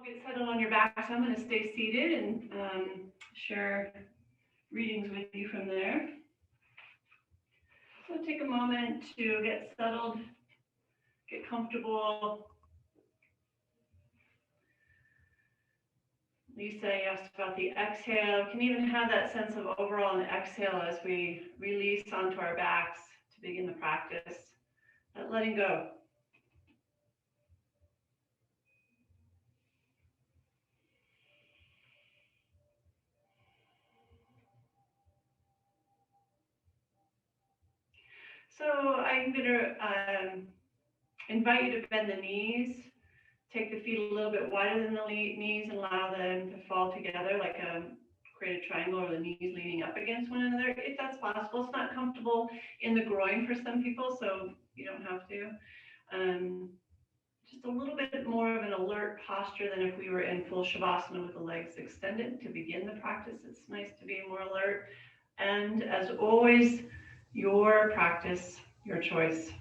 I'll get settled on your back, so I'm going to stay seated and share readings with you from there. So take a moment to get settled, get comfortable. Lisa, you asked about the exhale. We can even have that sense of overall an exhale as we release onto our backs to begin the practice. That letting go. So I'm going to invite you to bend the knees. Take the feet a little bit wider than the knees and allow them to fall together like create a triangle, or the knees leaning up against one another, if that's possible. It's not comfortable in the groin for some people, so you don't have to. Just a little bit more of an alert posture than if we were in full shavasana with the legs extended to begin the practice. It's nice to be more alert. And as always, your practice, your choice.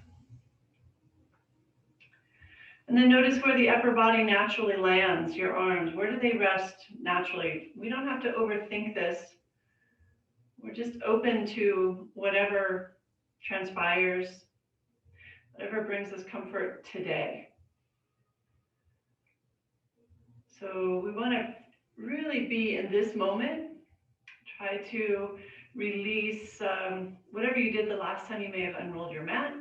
And then notice where the upper body naturally lands, your arms. Where do they rest naturally? We don't have to overthink this. We're just open to whatever transpires, whatever brings us comfort today. So we want to really be in this moment. Try to release whatever you did the last time you may have unrolled your mat,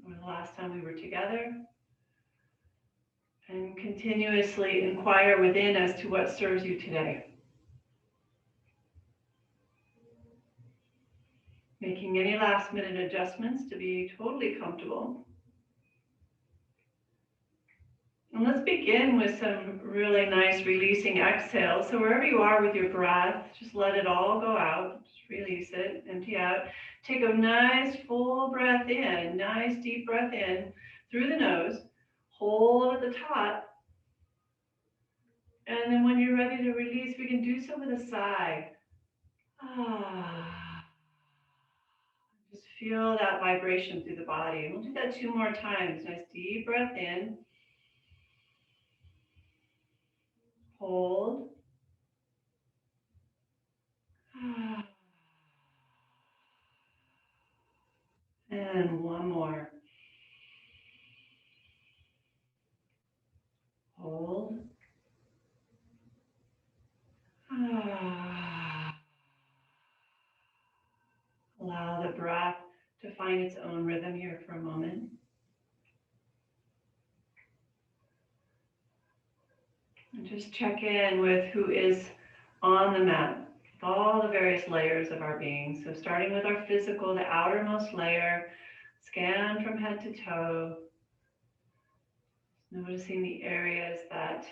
or the last time we were together. And continuously inquire within as to what serves you today. Making any last minute adjustments to be totally comfortable. And let's begin with some really nice releasing exhales. So wherever you are with your breath, just let it all go out. Just release it, empty out. Take a nice full breath in, nice deep breath in through the nose. Hold at the top. And then when you're ready to release, we can do so with a sigh. Just feel that vibration through the body. And we'll do that 2 more times. Nice deep breath in. Hold. And 1 more. Hold. Allow the breath to find its own rhythm here for a moment. And just check in with who is on the mat, with all the various layers of our being. So starting with our physical, the outermost layer, scan from head to toe. Noticing the areas that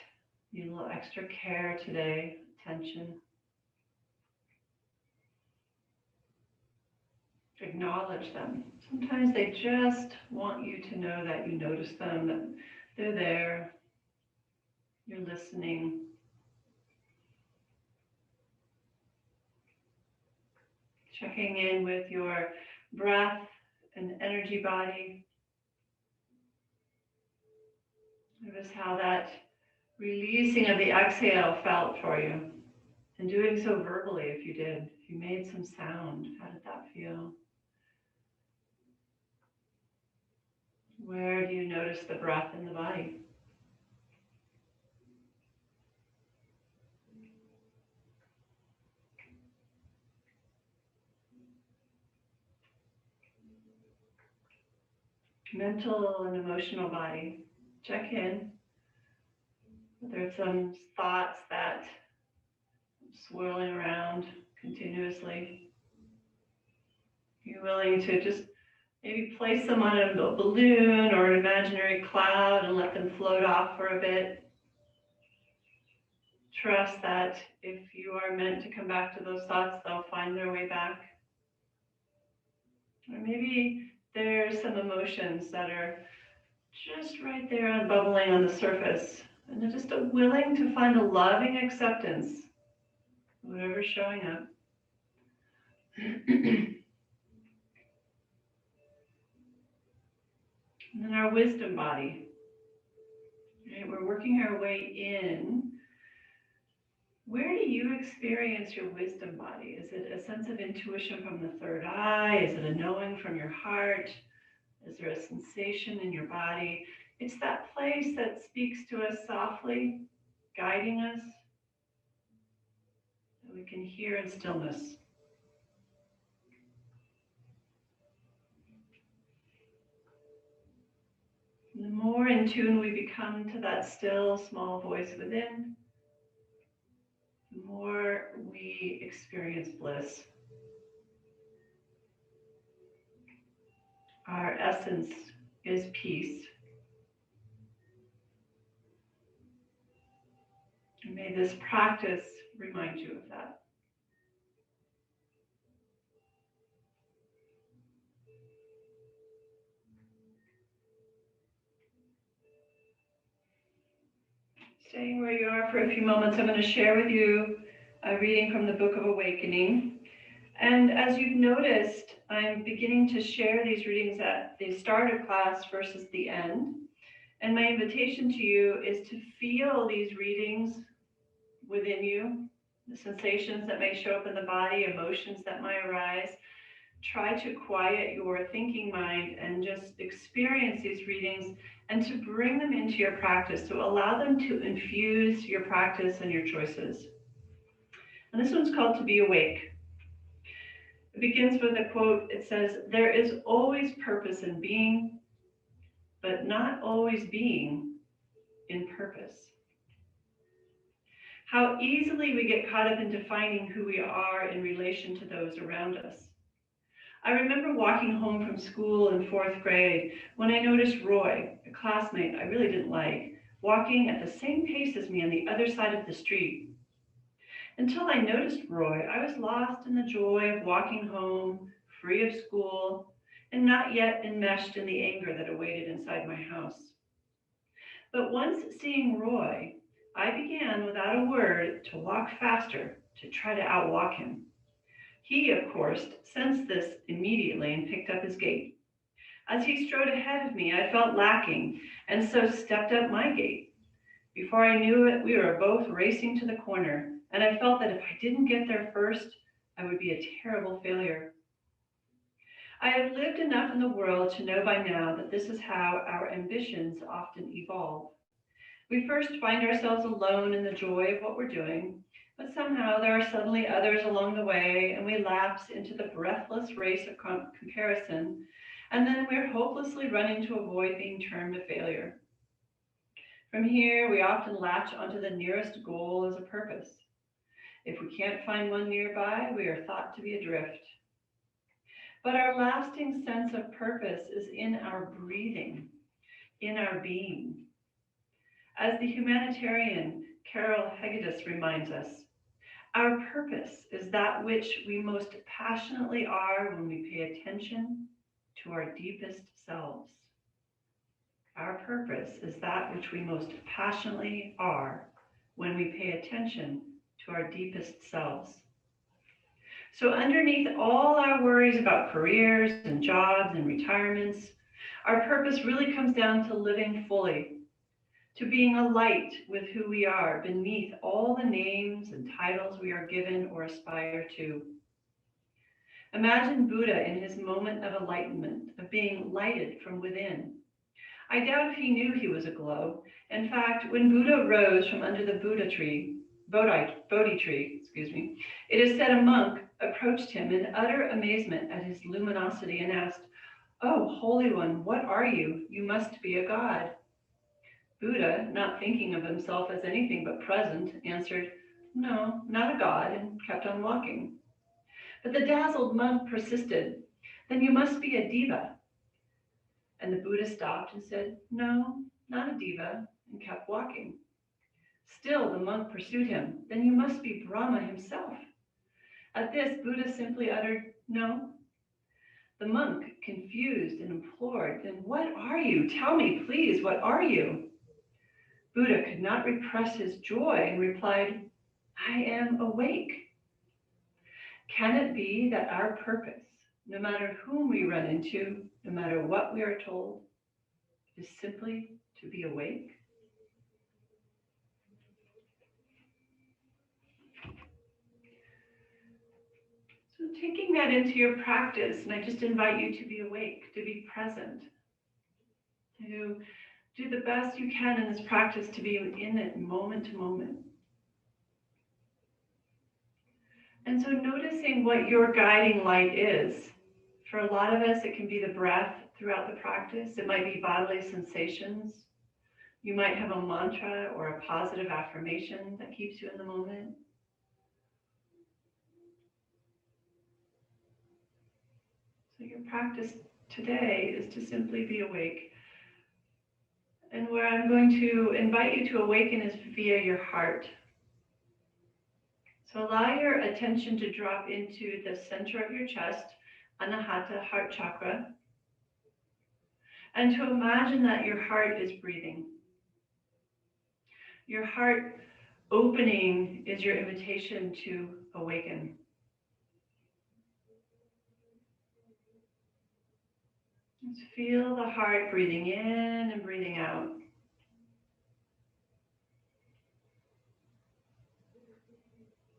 need a little extra care today, attention. Acknowledge them. Sometimes they just want you to know that you notice them, that they're there, you're listening. Checking in with your breath and energy body. Notice how that releasing of the exhale felt for you. And doing so verbally if you did. If you made some sound, how did that feel? Where do you notice the breath in the body? Mental and emotional body. Check in. Whether it's some thoughts that swirling around continuously. You're willing to just maybe place them on a balloon or an imaginary cloud and let them float off for a bit. Trust that if you are meant to come back to those thoughts, they'll find their way back. Or maybe there's some emotions that are just right there and bubbling on the surface. And they're just willing to find a loving acceptance, whatever's showing up. And then our wisdom body. Right, we're working our way in. Where do you experience your wisdom body? Is it a sense of intuition from the third eye? Is it a knowing from your heart? Is there a sensation in your body? It's that place that speaks to us softly, guiding us, that we can hear in stillness. And the more in tune we become to that still, small voice within, the more we experience bliss. Our essence is peace. And may this practice remind you of that. Staying where you are for a few moments, I'm going to share with you a reading from the Book of Awakening. And as you've noticed, I'm beginning to share these readings at the start of class versus the end. And my invitation to you is to feel these readings within you, the sensations that may show up in the body, emotions that might arise. Try to quiet your thinking mind and just experience these readings and to bring them into your practice, to allow them to infuse your practice and your choices. And this one's called To Be Awake. It begins with a quote. It says, "There is always purpose in being, but not always being in purpose." How easily we get caught up in defining who we are in relation to those around us. I remember walking home from school in 4th grade when I noticed Roy, a classmate I really didn't like, walking at the same pace as me on the other side of the street. Until I noticed Roy, I was lost in the joy of walking home, free of school, and not yet enmeshed in the anger that awaited inside my house. But once seeing Roy, I began without a word to walk faster to try to outwalk him. He, of course, sensed this immediately and picked up his gait. As he strode ahead of me, I felt lacking and so stepped up my gait. Before I knew it, we were both racing to the corner, and I felt that if I didn't get there first, I would be a terrible failure. I have lived enough in the world to know by now that this is how our ambitions often evolve. We first find ourselves alone in the joy of what we're doing, but somehow there are suddenly others along the way, and we lapse into the breathless race of comparison, and then we're hopelessly running to avoid being termed a failure. From here, we often latch onto the nearest goal as a purpose. If we can't find one nearby, we are thought to be adrift. But our lasting sense of purpose is in our breathing, in our being. As the humanitarian Carol Hegedus reminds us, our purpose is that which we most passionately are when we pay attention to our deepest selves. Our purpose is that which we most passionately are when we pay attention to our deepest selves. So underneath all our worries about careers and jobs and retirements, our purpose really comes down to living fully, to being a light with who we are beneath all the names and titles we are given or aspire to. Imagine Buddha in his moment of enlightenment, of being lighted from within. I doubt if he knew he was aglow. In fact, when Buddha rose from under the Bodhi tree, it is said a monk approached him in utter amazement at his luminosity and asked, "Oh, Holy One, what are you? You must be a god." Buddha, not thinking of himself as anything but present, answered, "No, not a god," and kept on walking. But the dazzled monk persisted, "Then you must be a diva." And the Buddha stopped and said, "No, not a diva," and kept walking. Still the monk pursued him, "Then you must be Brahma himself." At this, Buddha simply uttered, "No." The monk, confused, and implored, "Then what are you? Tell me, please, what are you?" Buddha could not repress his joy and replied, "I am awake." Can it be that our purpose, no matter whom we run into, no matter what we are told, is simply to be awake? taking that into your practice, and I just invite you to be awake, to be present, to do the best you can in this practice to be in it moment to moment. And so noticing what your guiding light is. For a lot of us, it can be the breath throughout the practice. It might be bodily sensations. You might have a mantra or a positive affirmation that keeps you in the moment. So your practice today is to simply be awake. And where I'm going to invite you to awaken is via your heart. So allow your attention to drop into the center of your chest, Anahata, heart chakra, and to imagine that your heart is breathing. Your heart opening is your invitation to awaken. Just feel the heart breathing in and breathing out.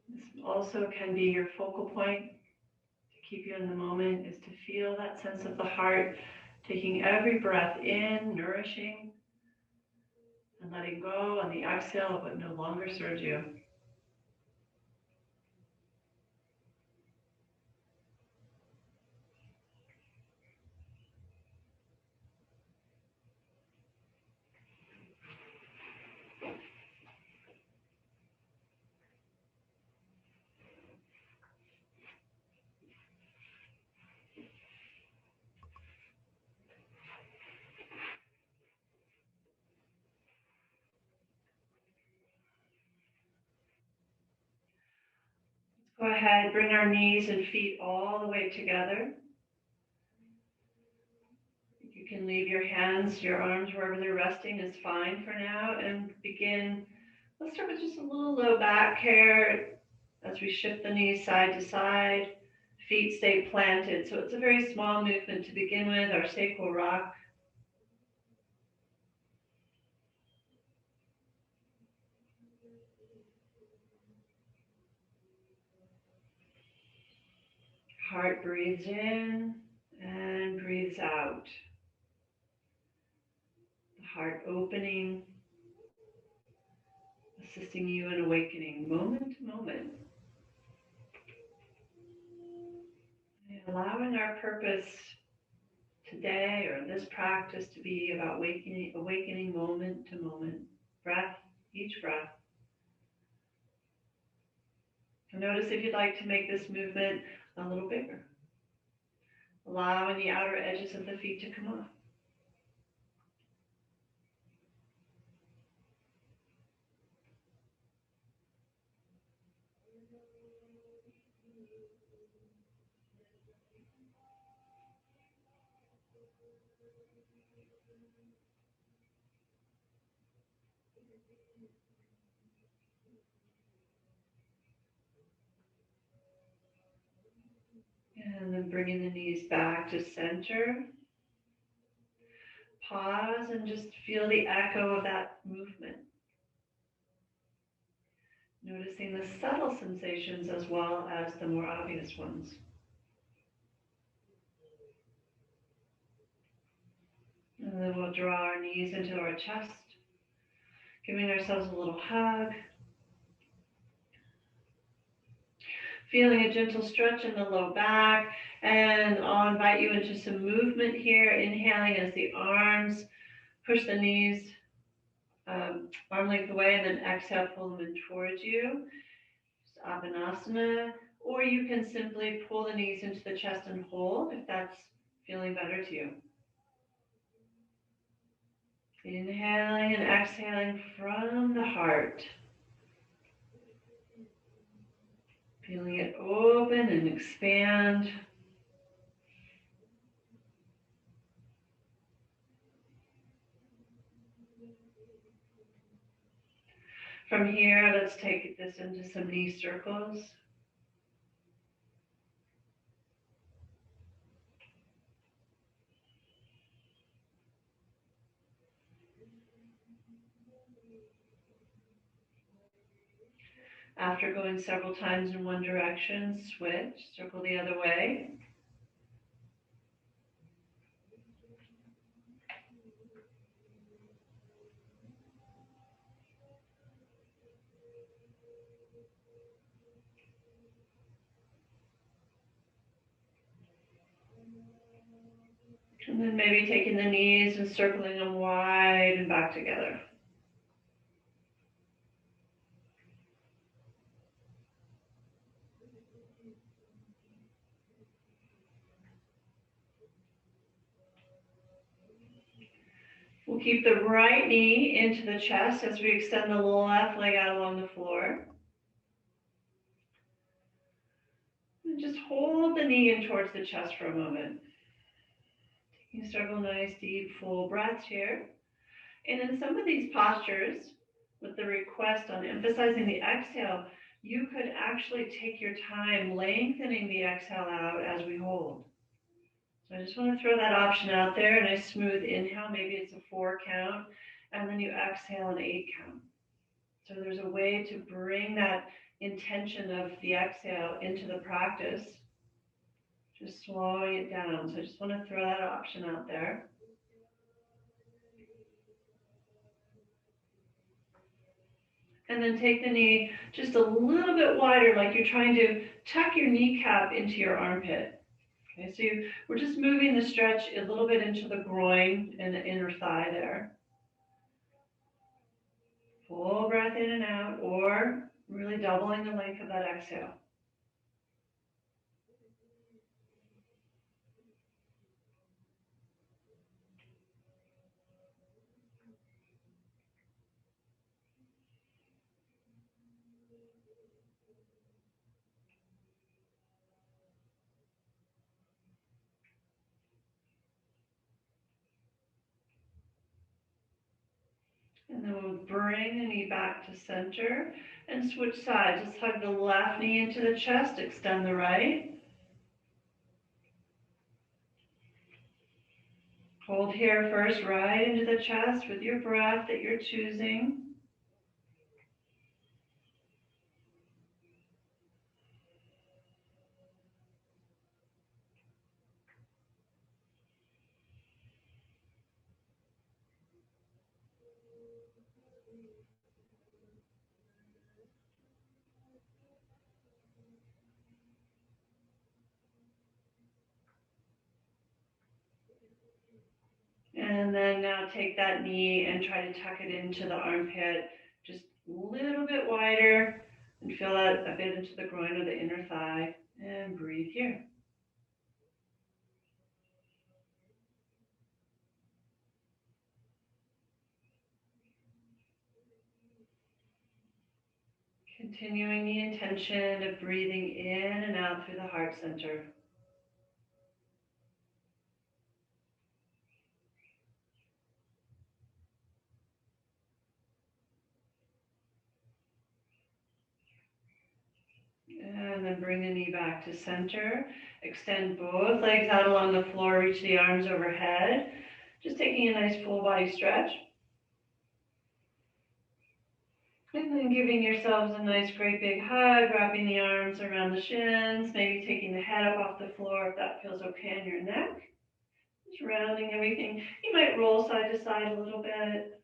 This also can be your focal point to keep you in the moment, is to feel that sense of the heart taking every breath in, nourishing, and letting go on the exhale of what no longer serves you. Go ahead, bring our knees and feet all the way together. You can leave your hands, your arms wherever they're resting is fine for now, and begin. Let's start with just a little low back here as we shift the knees side to side. Feet stay planted. So it's a very small movement to begin with, our sacral rock. Heart breathes in and breathes out. The heart opening, assisting you in awakening moment to moment. And allowing our purpose today or this practice to be about awakening moment to moment, breath, each breath. And notice if you'd like to make this movement a little bigger, allowing the outer edges of the feet to come off. And then bringing the knees back to center. Pause and just feel the echo of that movement. Noticing the subtle sensations as well as the more obvious ones. And then we'll draw our knees into our chest, giving ourselves a little hug. Feeling a gentle stretch in the low back, and I'll invite you into some movement here, inhaling as the arms push the knees arm length away, and then exhale, pull them in towards you. Just Avanasana, or you can simply pull the knees into the chest and hold if that's feeling better to you. Inhaling and exhaling from the heart. Feeling it open and expand. From here, let's take this into some knee circles. After going several times in one direction, switch, circle the other way. And then maybe taking the knees and circling them wide and back together. We'll keep the right knee into the chest as we extend the left leg out along the floor. And just hold the knee in towards the chest for a moment. Taking several nice, deep, full breaths here. And in some of these postures, with the request on emphasizing the exhale, you could actually take your time lengthening the exhale out as we hold. So I just want to throw that option out there. Nice smooth inhale, maybe it's a 4 count, and then you exhale an 8 count. So there's a way to bring that intention of the exhale into the practice, just slowing it down. So I just want to throw that option out there. And then take the knee just a little bit wider, like you're trying to tuck your kneecap into your armpit. Okay, so we're just moving the stretch a little bit into the groin and the inner thigh there. Full breath in and out, or really doubling the length of that exhale. And then we'll bring the knee back to center and switch sides. Just hug the left knee into the chest, extend the right. Hold here first, right into the chest with your breath that you're choosing. And then now take that knee and try to tuck it into the armpit, just a little bit wider, and feel that a bit into the groin or the inner thigh, and breathe here. Continuing the intention of breathing in and out through the heart center. And then bring the knee back to center. Extend both legs out along the floor, reach the arms overhead. Just taking a nice full body stretch. And then giving yourselves a nice great big hug, wrapping the arms around the shins, maybe taking the head up off the floor if that feels okay in your neck. Just rounding everything. You might roll side to side a little bit.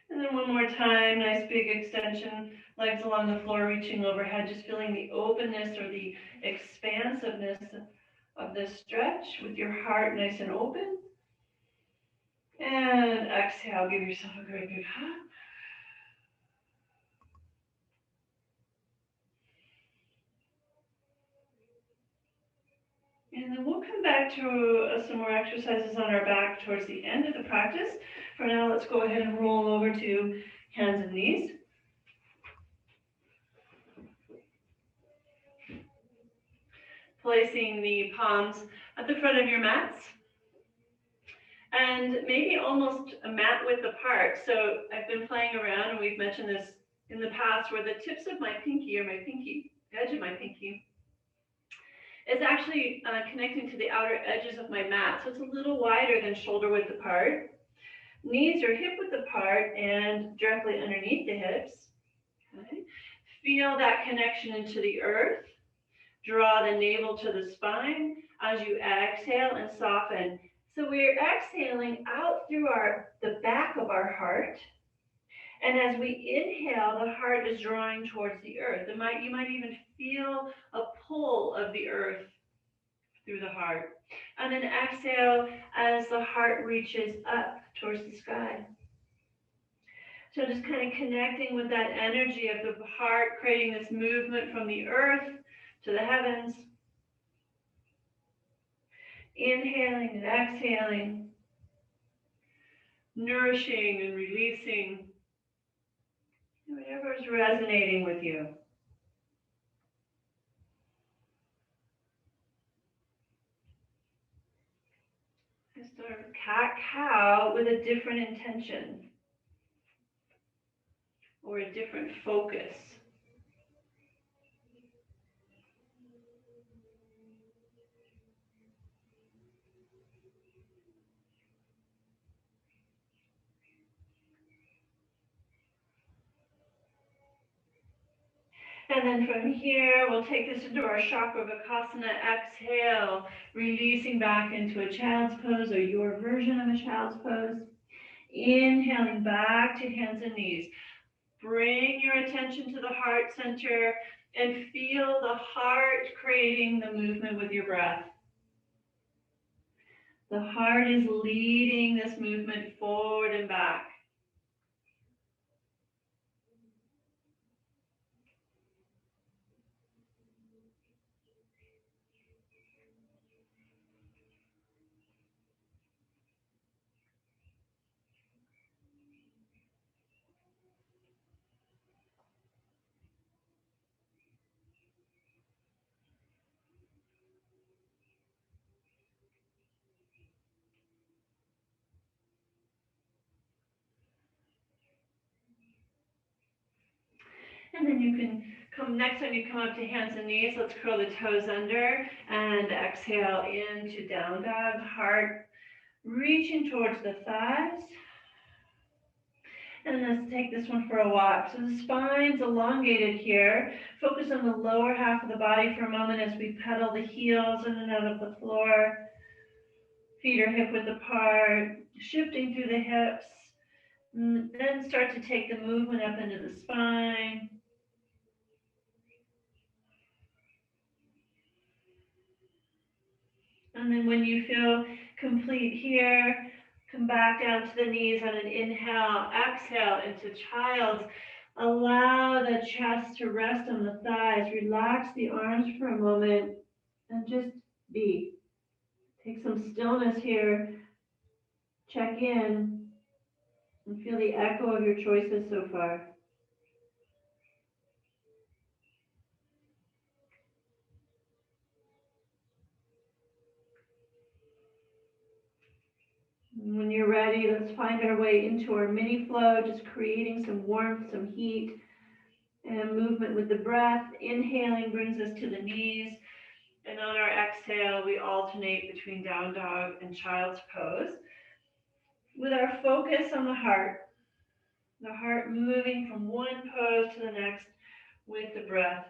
And then one more time, nice big extension, legs along the floor, reaching overhead, just feeling the openness or the expansiveness of this stretch with your heart nice and open. And exhale, give yourself a great big hug. And then we'll come back to some more exercises on our back towards the end of the practice. For now, let's go ahead and roll over to hands and knees. Placing the palms at the front of your mats. And maybe almost a mat width apart. So I've been playing around, and we've mentioned this in the past, where the tips of my pinky, or my pinky, edge of my pinky, is actually connecting to the outer edges of my mat. So it's a little wider than shoulder width apart. Knees are hip width apart and directly underneath the hips. Okay. Feel that connection into the earth. Draw the navel to the spine as you exhale and soften. So we're exhaling out through the back of our heart. And as we inhale, the heart is drawing towards the earth. You might even feel a pull of the earth through the heart. And then exhale as the heart reaches up towards the sky. So just kind of connecting with that energy of the heart, creating this movement from the earth to the heavens. Inhaling and exhaling. Nourishing and releasing. Whatever is resonating with you. Start cat-cow with a different intention or a different focus. And then from here, we'll take this into our chakra Vikasana. Exhale, releasing back into a child's pose or your version of a child's pose. Inhaling back to hands and knees. Bring your attention to the heart center and feel the heart creating the movement with your breath. The heart is leading this movement forward and back. And then you can next time you come up to hands and knees, let's curl the toes under and exhale into down dog, heart reaching towards the thighs. And let's take this one for a walk. So the spine's elongated here. Focus on the lower half of the body for a moment as we pedal the heels in and out of the floor. Feet are hip width apart, shifting through the hips. And then start to take the movement up into the spine. And then when you feel complete here, come back down to the knees on an inhale, exhale into child's. Allow the chest to rest on the thighs. Relax the arms for a moment and just be. Take some stillness here. Check in and feel the echo of your choices so far. When you're ready, let's find our way into our mini flow, just creating some warmth, some heat, and movement with the breath. Inhaling brings us to the knees, and on our exhale, we alternate between down dog and child's pose. With our focus on the heart moving from one pose to the next with the breath.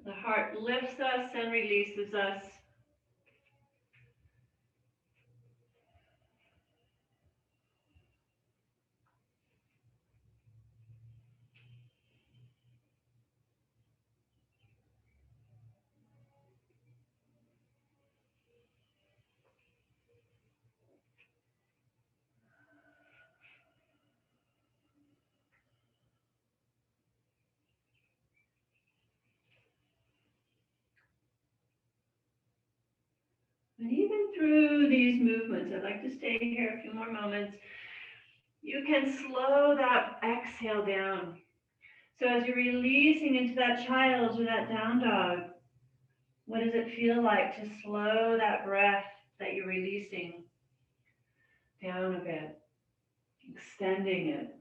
The heart lifts us and releases us. And even through these movements, I'd like to stay here a few more moments. You can slow that exhale down. So as you're releasing into that child or that down dog, what does it feel like to slow that breath that you're releasing down a bit, extending it?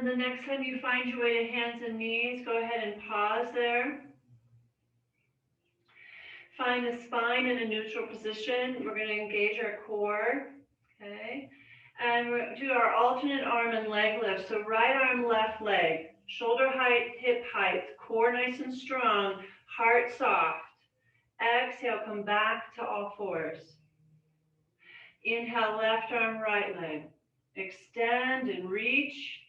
the next time you find your way to hands and knees, go ahead and pause there. Find the spine in a neutral position. We're going to engage our core, okay? And we're do our alternate arm and leg lift. So right arm, left leg, shoulder height, hip height, core nice and strong, heart soft. Exhale, come back to all fours. Inhale, left arm, right leg. Extend and reach,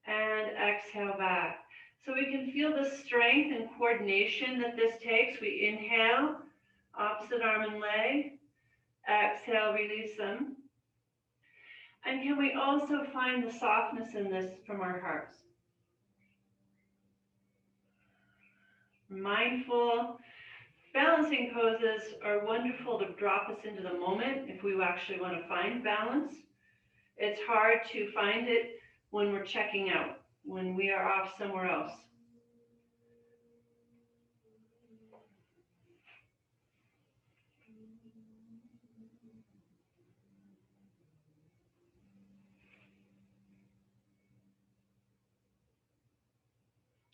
and exhale back. So we can feel the strength and coordination that this takes. We inhale, opposite arm and leg. Exhale, release them. And can we also find the softness in this from our hearts? Mindful. Balancing poses are wonderful to drop us into the moment if we actually want to find balance. It's hard to find it when we're checking out, when we are off somewhere else.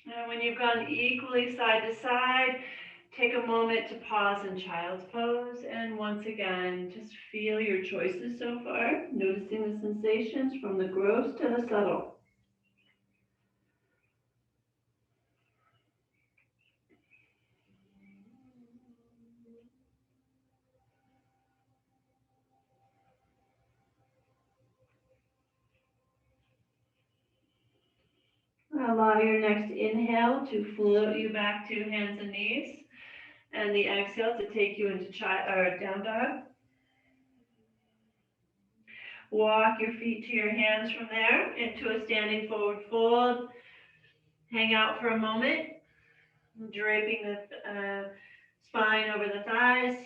And when you've gone equally side to side, take a moment to pause in child's pose. And once again, just feel your choices so far, noticing the sensations from the gross to the subtle. Allow your next inhale to float you back to hands and knees, and the exhale to take you into down dog. Walk your feet to your hands from there into a standing forward fold. Hang out for a moment, draping the spine over the thighs.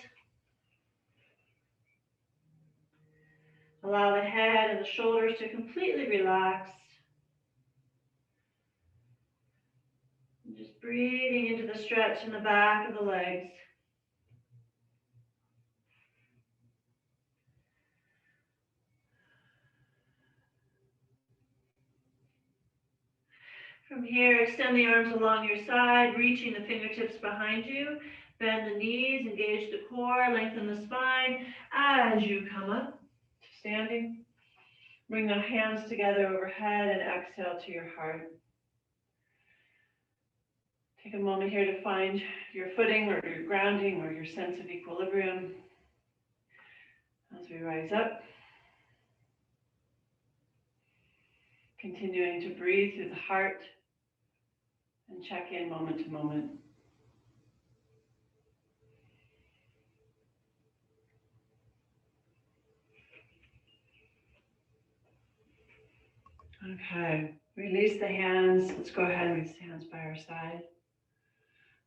Allow the head and the shoulders to completely relax. Just breathing into the stretch in the back of the legs. From here, extend the arms along your side, reaching the fingertips behind you. Bend the knees, engage the core, lengthen the spine. As you come up to standing, bring the hands together overhead and exhale to your heart. Take a moment here to find your footing or your grounding or your sense of equilibrium as we rise up. Continuing to breathe through the heart and check in moment to moment. Okay, release the hands. Let's go ahead and release the hands by our side.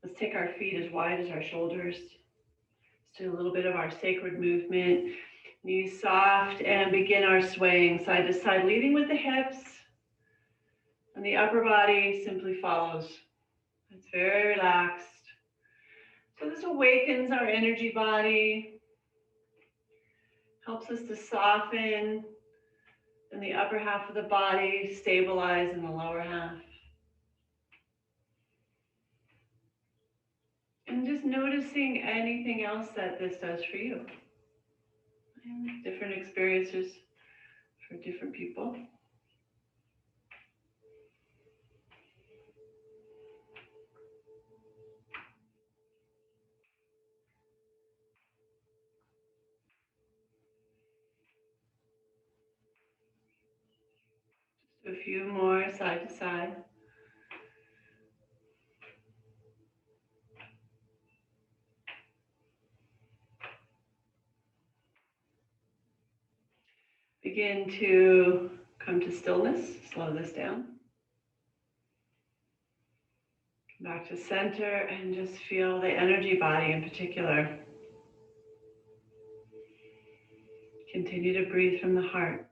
Let's take our feet as wide as our shoulders. Let's do a little bit of our sacred movement. Knees soft and begin our swaying side to side, leading with the hips. And the upper body simply follows. It's very relaxed. So this awakens our energy body, helps us to soften in the upper half of the body, stabilize in the lower half. And just noticing anything else that this does for you. Different experiences for different people. Just a few more side to side. Begin to come to stillness, slow this down. Back to center and just feel the energy body in particular. Continue to breathe from the heart.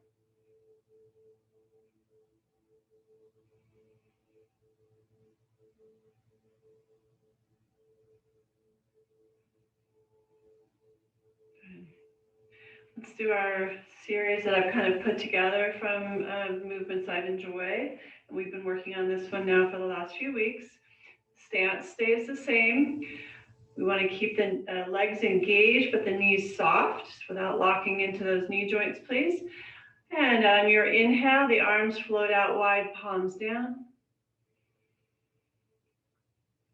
Let's do our series that I've kind of put together from movements I've enjoyed. And we've been working on this one now for the last few weeks. Stance stays the same. We want to keep the legs engaged, but the knees soft without locking into those knee joints, please. And on your inhale, the arms float out wide, palms down.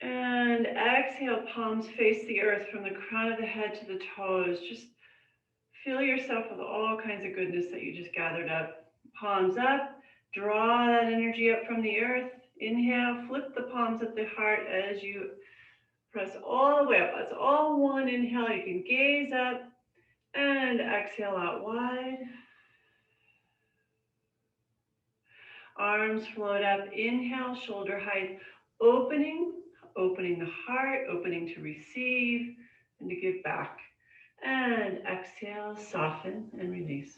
And exhale, palms face the earth from the crown of the head to the toes. Just fill yourself with all kinds of goodness that you just gathered up. Palms up, draw that energy up from the earth. Inhale, flip the palms at the heart as you press all the way up. That's all one inhale. You can gaze up and exhale out wide. Arms float up. Inhale, shoulder height, opening the heart, opening to receive and to give back. And exhale, soften and release.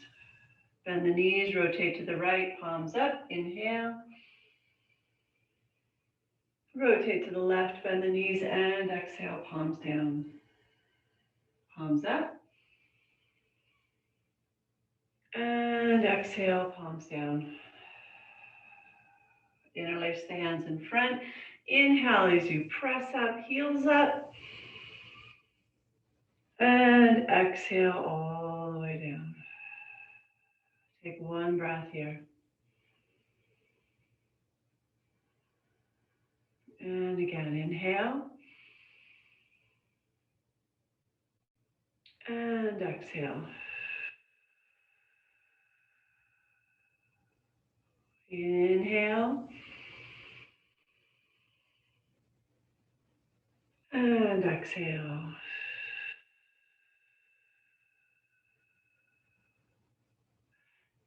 Bend the knees, rotate to the right, palms up. Inhale. Rotate to the left, bend the knees, and exhale, palms down. Palms up. And exhale, palms down. Interlace the hands in front. Inhale as you press up, heels up. And exhale all the way down. Take one breath here. And again, inhale. And exhale. Inhale. And exhale.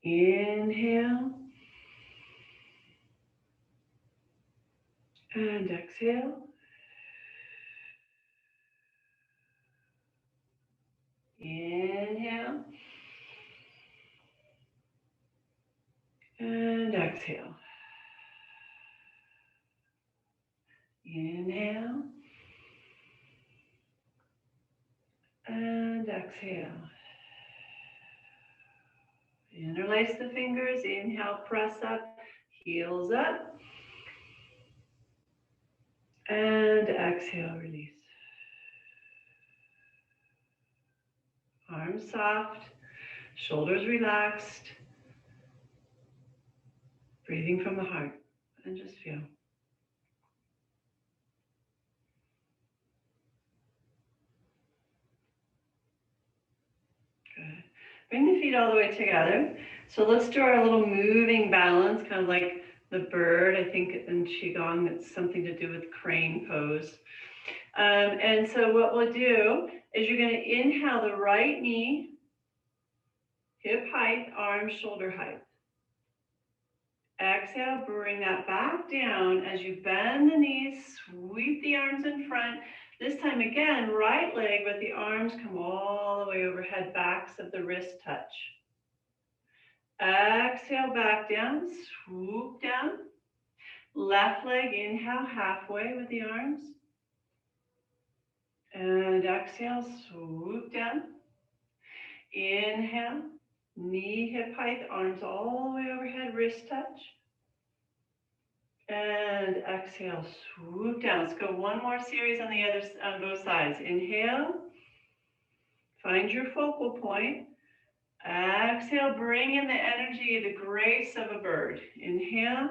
Inhale. And exhale. Inhale. And exhale. Inhale. And exhale. Interlace the fingers. Inhale, press up, heels up. And exhale, release. Arms soft, shoulders relaxed. Breathing from the heart. And just feel. Good. Bring the feet all the way together. So let's do our little moving balance, kind of like the bird. I think in Qigong, it's something to do with crane pose. And so what we'll do is you're going to inhale the right knee, hip height, arms, shoulder height. Exhale, bring that back down as you bend the knees, sweep the arms in front. This time again, right leg, but the arms come all the way overhead, backs of the wrist touch. Exhale, back down, swoop down. Left leg, inhale, halfway with the arms. And exhale, swoop down. Inhale, knee, hip height, arms all the way overhead, wrist touch. And exhale, swoop down. Let's go one more series on both sides. Inhale, find your focal point. Exhale, bring in the energy, the grace of a bird. Inhale.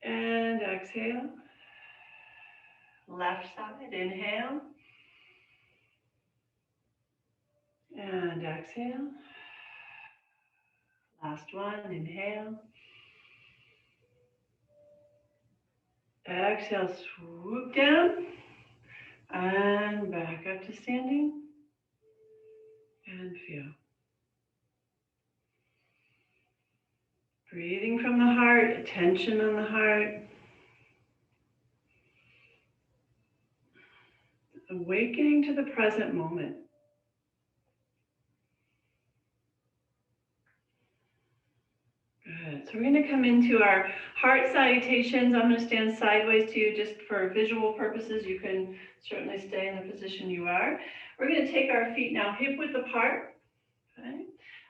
And exhale. Left side, inhale. And exhale. Last one, inhale. Exhale, swoop down. And back up to standing. And feel. Breathing from the heart, attention on the heart. Awakening to the present moment. Good. So we're going to come into our heart salutations. I'm going to stand sideways to you just for visual purposes. You can certainly stay in the position you are. We're going to take our feet now hip width apart. Okay.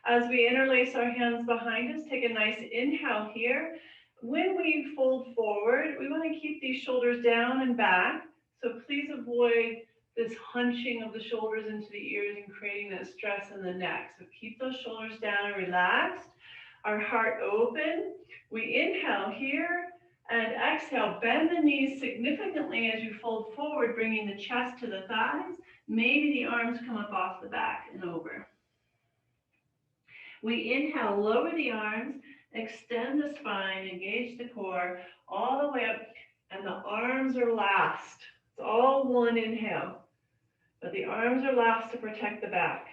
As we interlace our hands behind us, take a nice inhale here. When we fold forward, we want to keep these shoulders down and back. So please avoid this hunching of the shoulders into the ears and creating that stress in the neck. So keep those shoulders down and relaxed. Our heart open. We inhale here and exhale. Bend the knees significantly as you fold forward, bringing the chest to the thighs. Maybe the arms come up off the back and over. We inhale, lower the arms, extend the spine, engage the core all the way up, and the arms are last. It's all one inhale, but the arms are last to protect the back.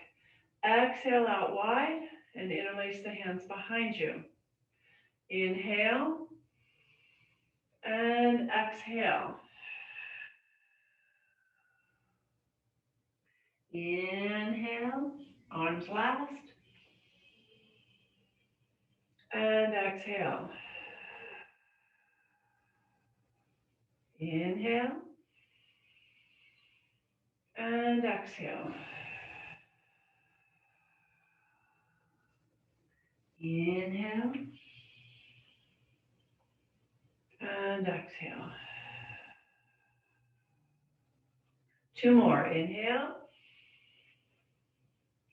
Exhale out wide and interlace the hands behind you. Inhale and exhale. Inhale, arms last. And exhale. Inhale. And exhale. Inhale. And exhale. Two more. Inhale.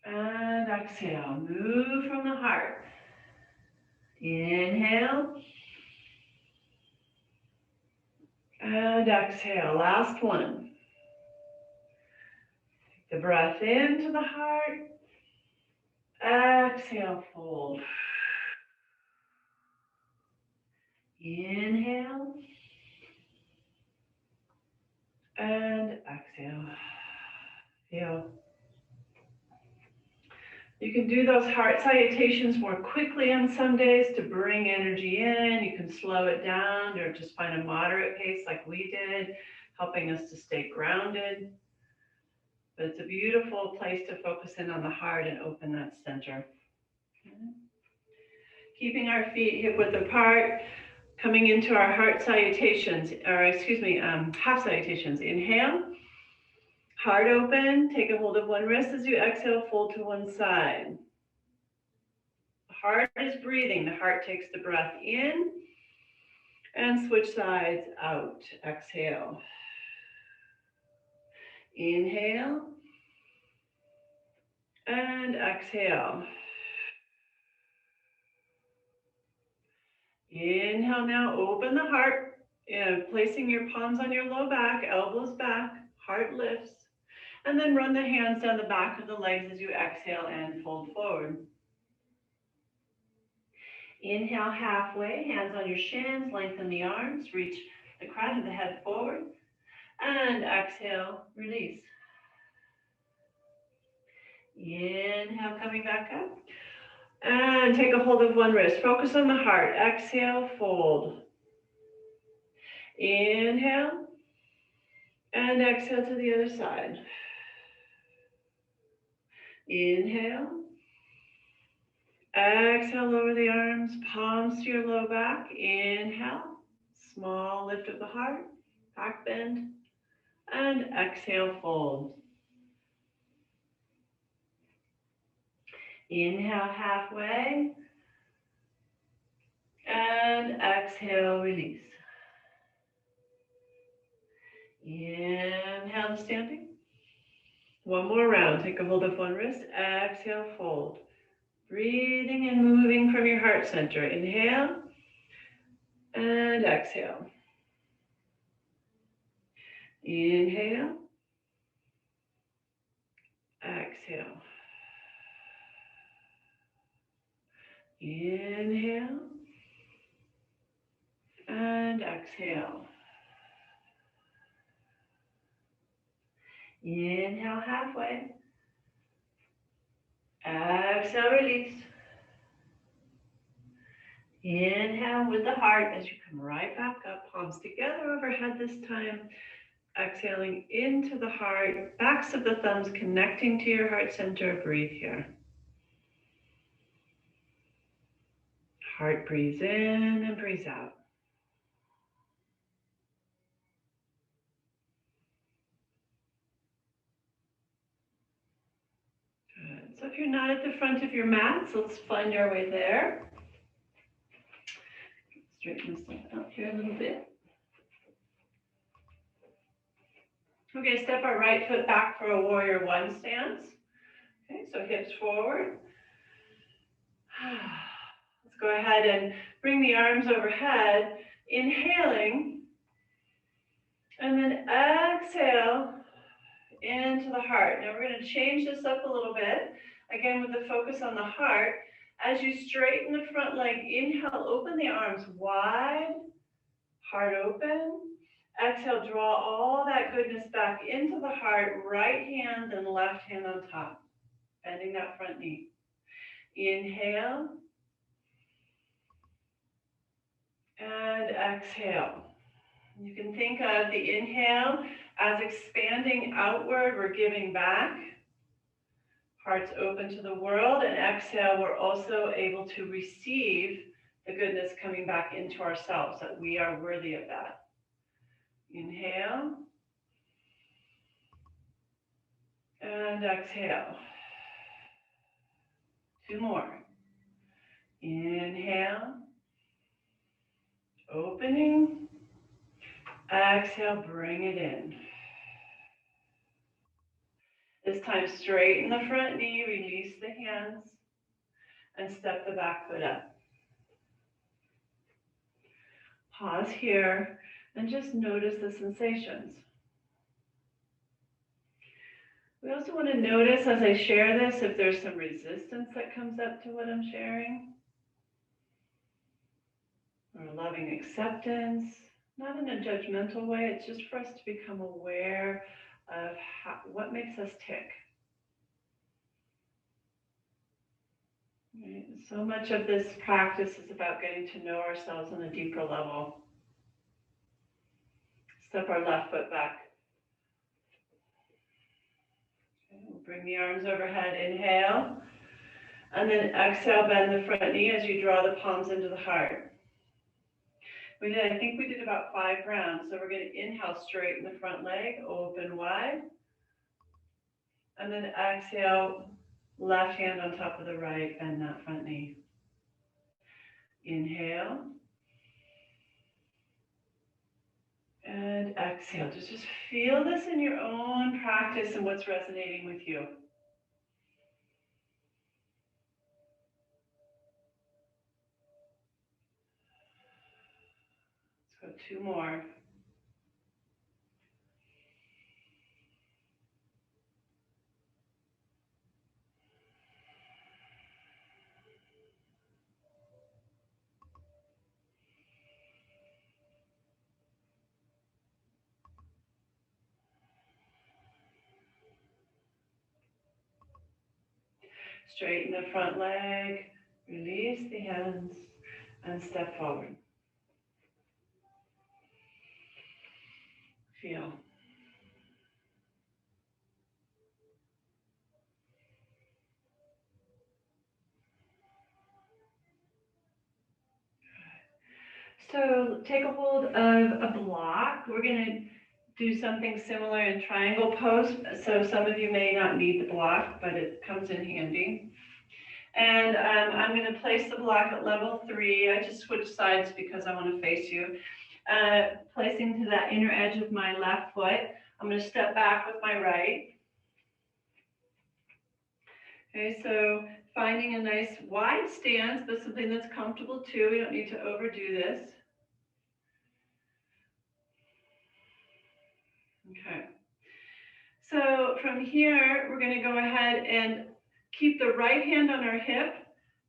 And exhale. Move from the heart. Inhale. And exhale. Last one. Take the breath into the heart. Exhale, fold. Inhale. And exhale. Feel. You can do those heart salutations more quickly on some days to bring energy in. You can slow it down or just find a moderate pace like we did, helping us to stay grounded. But it's a beautiful place to focus in on the heart and open that center. Okay. Keeping our feet hip width apart, coming into our heart salutations, or excuse me, half salutations. Inhale. Heart open, take a hold of one wrist as you exhale, fold to one side. The heart is breathing. The heart takes the breath in and switch sides out. Exhale. Inhale and exhale. Inhale now, open the heart, placing your palms on your low back, elbows back, heart lifts. And then run the hands down the back of the legs as you exhale and fold forward. Inhale halfway, hands on your shins, lengthen the arms, reach the crown of the head forward. And exhale, release. Inhale, coming back up. And take a hold of one wrist. Focus on the heart. Exhale, fold. Inhale. And exhale to the other side. Inhale. Exhale, lower the arms, palms to your low back. Inhale, small lift of the heart, back bend. And exhale, fold. Inhale halfway. And exhale, release. Inhale to standing. One more round. Take a hold of one wrist. Exhale, fold. Breathing and moving from your heart center. Inhale and exhale. Inhale. Exhale. Inhale and exhale. Inhale halfway. Exhale, release. Inhale with the heart as you come right back up, palms together overhead this time. Exhaling into the heart, backs of the thumbs connecting to your heart center. Breathe here. Heart breathes in and breathes out. if you're not at the front of your mats, let's find our way there. Straighten this out here a little bit. We're going to step our right foot back for a warrior one stance. Okay, so hips forward. Let's go ahead and bring the arms overhead, inhaling, and then exhale into the heart. Now we're going to change this up a little bit, again with the focus on the heart. As you straighten the front leg, inhale, open the arms wide, heart open. Exhale, draw all that goodness back into the heart, right hand and left hand on top, bending that front knee. Inhale and exhale. You can think of the inhale as expanding outward, we're giving back. Hearts open to the world, and exhale, we're also able to receive the goodness coming back into ourselves, that we are worthy of that. Inhale and exhale. Two more. Inhale, opening. Exhale, bring it in. This time, straighten the front knee, release the hands, and step the back foot up. Pause here and just notice the sensations. We also want to notice as I share this if there's some resistance that comes up to what I'm sharing, or loving acceptance, not in a judgmental way. It's just for us to become aware of what makes us tick. Right? So much of this practice is about getting to know ourselves on a deeper level. Step our left foot back. Okay, we'll bring the arms overhead, inhale, and then exhale, bend the front knee as you draw the palms into the heart. I think we did about 5 rounds, so we're going to inhale, straighten the front leg, open wide, and then exhale, left hand on top of the right, bend that front knee. Inhale. And exhale. Just feel this in your own practice and what's resonating with you. Let's go 2 more. Straighten the front leg, release the hands, and step forward. Feel. So take a hold of a block. We're going to do something similar in triangle pose. So some of you may not need the block, but it comes in handy. And I'm going to place the block at level 3. I just switched sides because I want to face you. Placing to that inner edge of my left foot. I'm going to step back with my right. Okay, so finding a nice wide stance, but something that's comfortable too. We don't need to overdo this. Okay. So from here, we're going to go ahead and keep the right hand on our hip.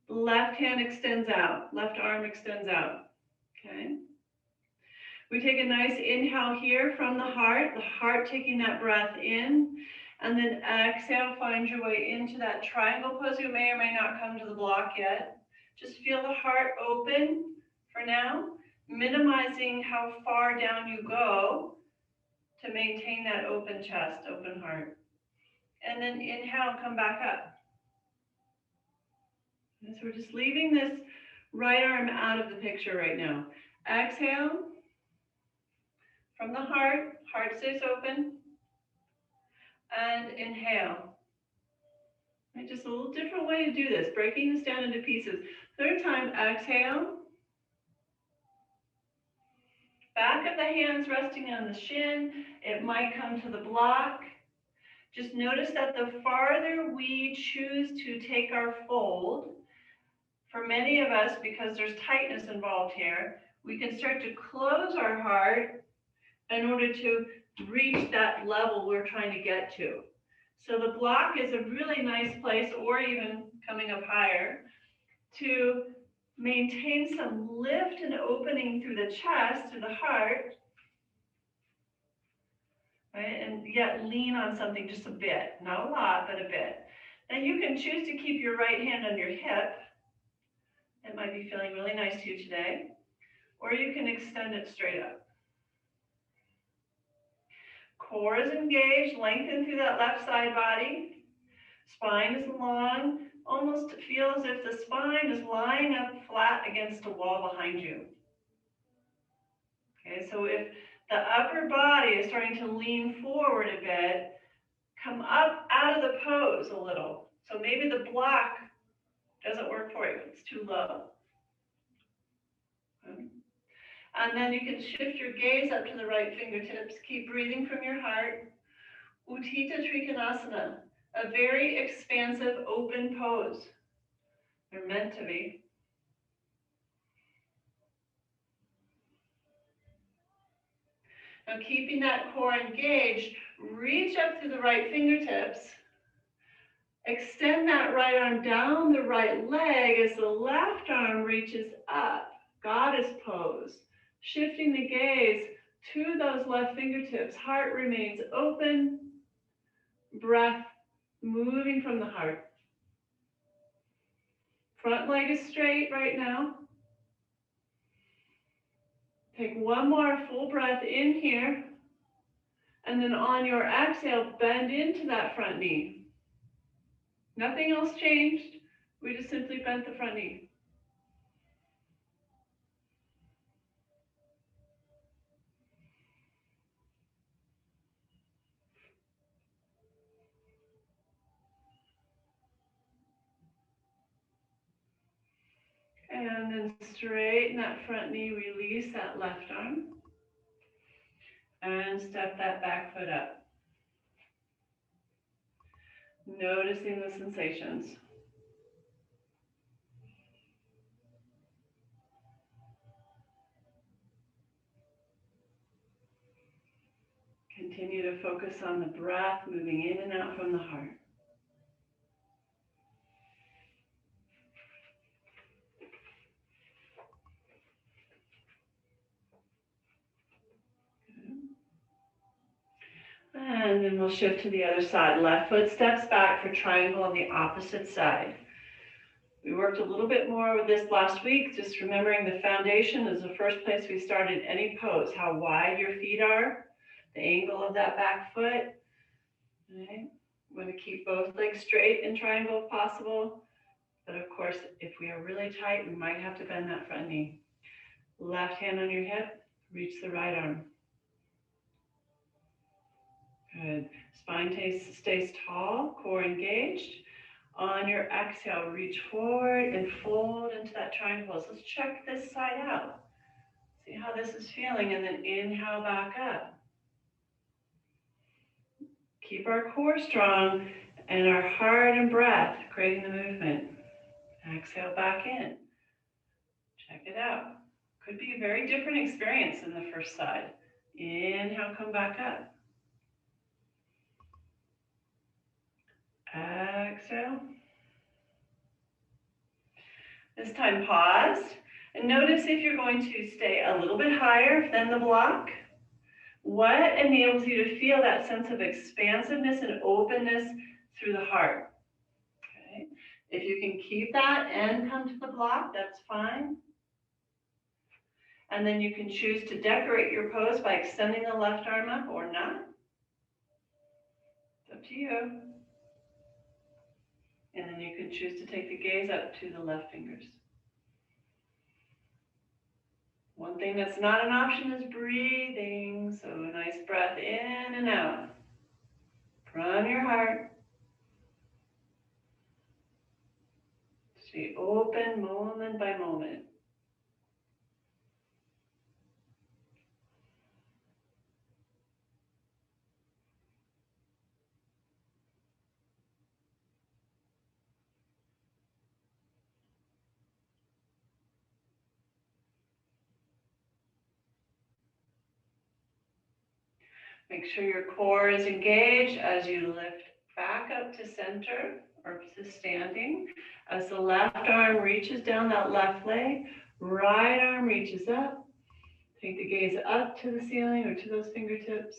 The left hand extends out. Left arm extends out. Okay. We take a nice inhale here from the heart taking that breath in, and then exhale, find your way into that triangle pose. You may or may not come to the block yet. Just feel the heart open for now, minimizing how far down you go to maintain that open chest, open heart. And then inhale, come back up. And so we're just leaving this right arm out of the picture right now. Exhale. From the heart stays open, and inhale. Right, just a little different way to do this, breaking this down into pieces. Third time, exhale. Back of the hands resting on the shin. It might come to the block. Just notice that the farther we choose to take our fold, for many of us, because there's tightness involved here, we can start to close our heart in order to reach that level we're trying to get to. So the block is a really nice place, or even coming up higher, to maintain some lift and opening through the chest, through the heart, right? And yet lean on something just a bit, not a lot, but a bit. Then you can choose to keep your right hand on your hip. It might be feeling really nice to you today. Or you can extend it straight up. Core is engaged, lengthen through that left side body. Spine is long, almost feel as if the spine is lying up flat against a wall behind you. Okay, so if the upper body is starting to lean forward a bit, come up out of the pose a little. So maybe the block doesn't work for you, it's too low. Okay. And then you can shift your gaze up to the right fingertips. Keep breathing from your heart. Utthita Trikonasana, a very expansive, open pose. They're meant to be. Now keeping that core engaged, reach up through the right fingertips. Extend that right arm down the right leg as the left arm reaches up. Goddess pose. Shifting the gaze to those left fingertips. Heart remains open. Breath moving from the heart. Front leg is straight right now. Take one more full breath in here. And then on your exhale, bend into that front knee. Nothing else changed. We just simply bent the front knee. And then straighten that front knee, release that left arm. And step that back foot up. Noticing the sensations. Continue to focus on the breath moving in and out from the heart. And then we'll shift to the other side. Left foot steps back for triangle on the opposite side. We worked a little bit more with this last week, just remembering the foundation is the first place we started any pose, how wide your feet are, the angle of that back foot. Right? We want to keep both legs straight in triangle if possible. But of course, if we are really tight, we might have to bend that front knee. Left hand on your hip, reach the right arm. Good. Spine stays tall, core engaged. On your exhale, reach forward and fold into that triangle pose. Let's check this side out. See how this is feeling, and then inhale back up. Keep our core strong and our heart and breath creating the movement. Exhale back in. Check it out. Could be a very different experience than the first side. Inhale, come back up. Exhale. This time pause and notice if you're going to stay a little bit higher than the block. What enables you to feel that sense of expansiveness and openness through the heart? Okay. If you can keep that and come to the block, that's fine. And then you can choose to decorate your pose by extending the left arm up or not. It's up to you. And then you can choose to take the gaze up to the left fingers. One thing that's not an option is breathing. So a nice breath in and out from your heart. Just be open moment by moment. Make sure your core is engaged as you lift back up to center or to standing. As the left arm reaches down that left leg, right arm reaches up. Take the gaze up to the ceiling or to those fingertips.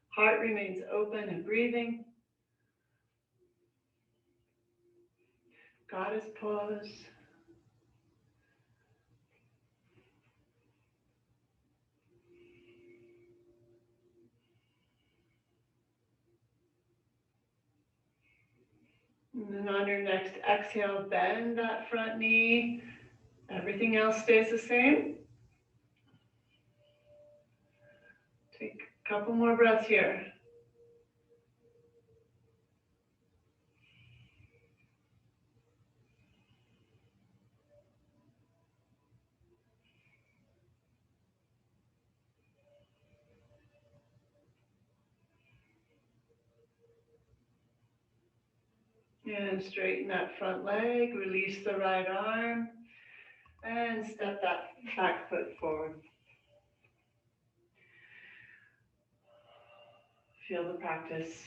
Heart remains open and breathing. Goddess pose. And then on your next exhale, bend that front knee. Everything else stays the same. Take a couple more breaths here. And straighten that front leg, release the right arm, and step that back foot forward. Feel the practice.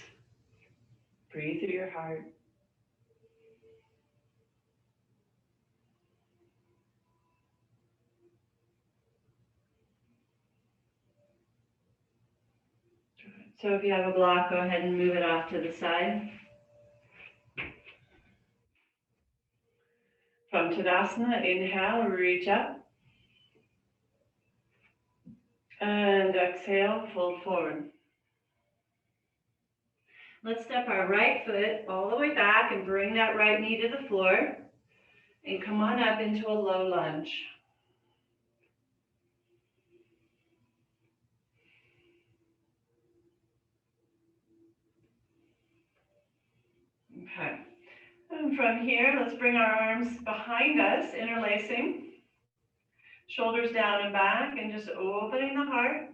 Breathe through your heart. So if you have a block, go ahead and move it off to the side. From Tadasana, inhale, reach up. And exhale, fold forward. Let's step our right foot all the way back and bring that right knee to the floor. And come on up into a low lunge. Okay. And from here, let's bring our arms behind us, interlacing. Shoulders down and back, and just opening the heart.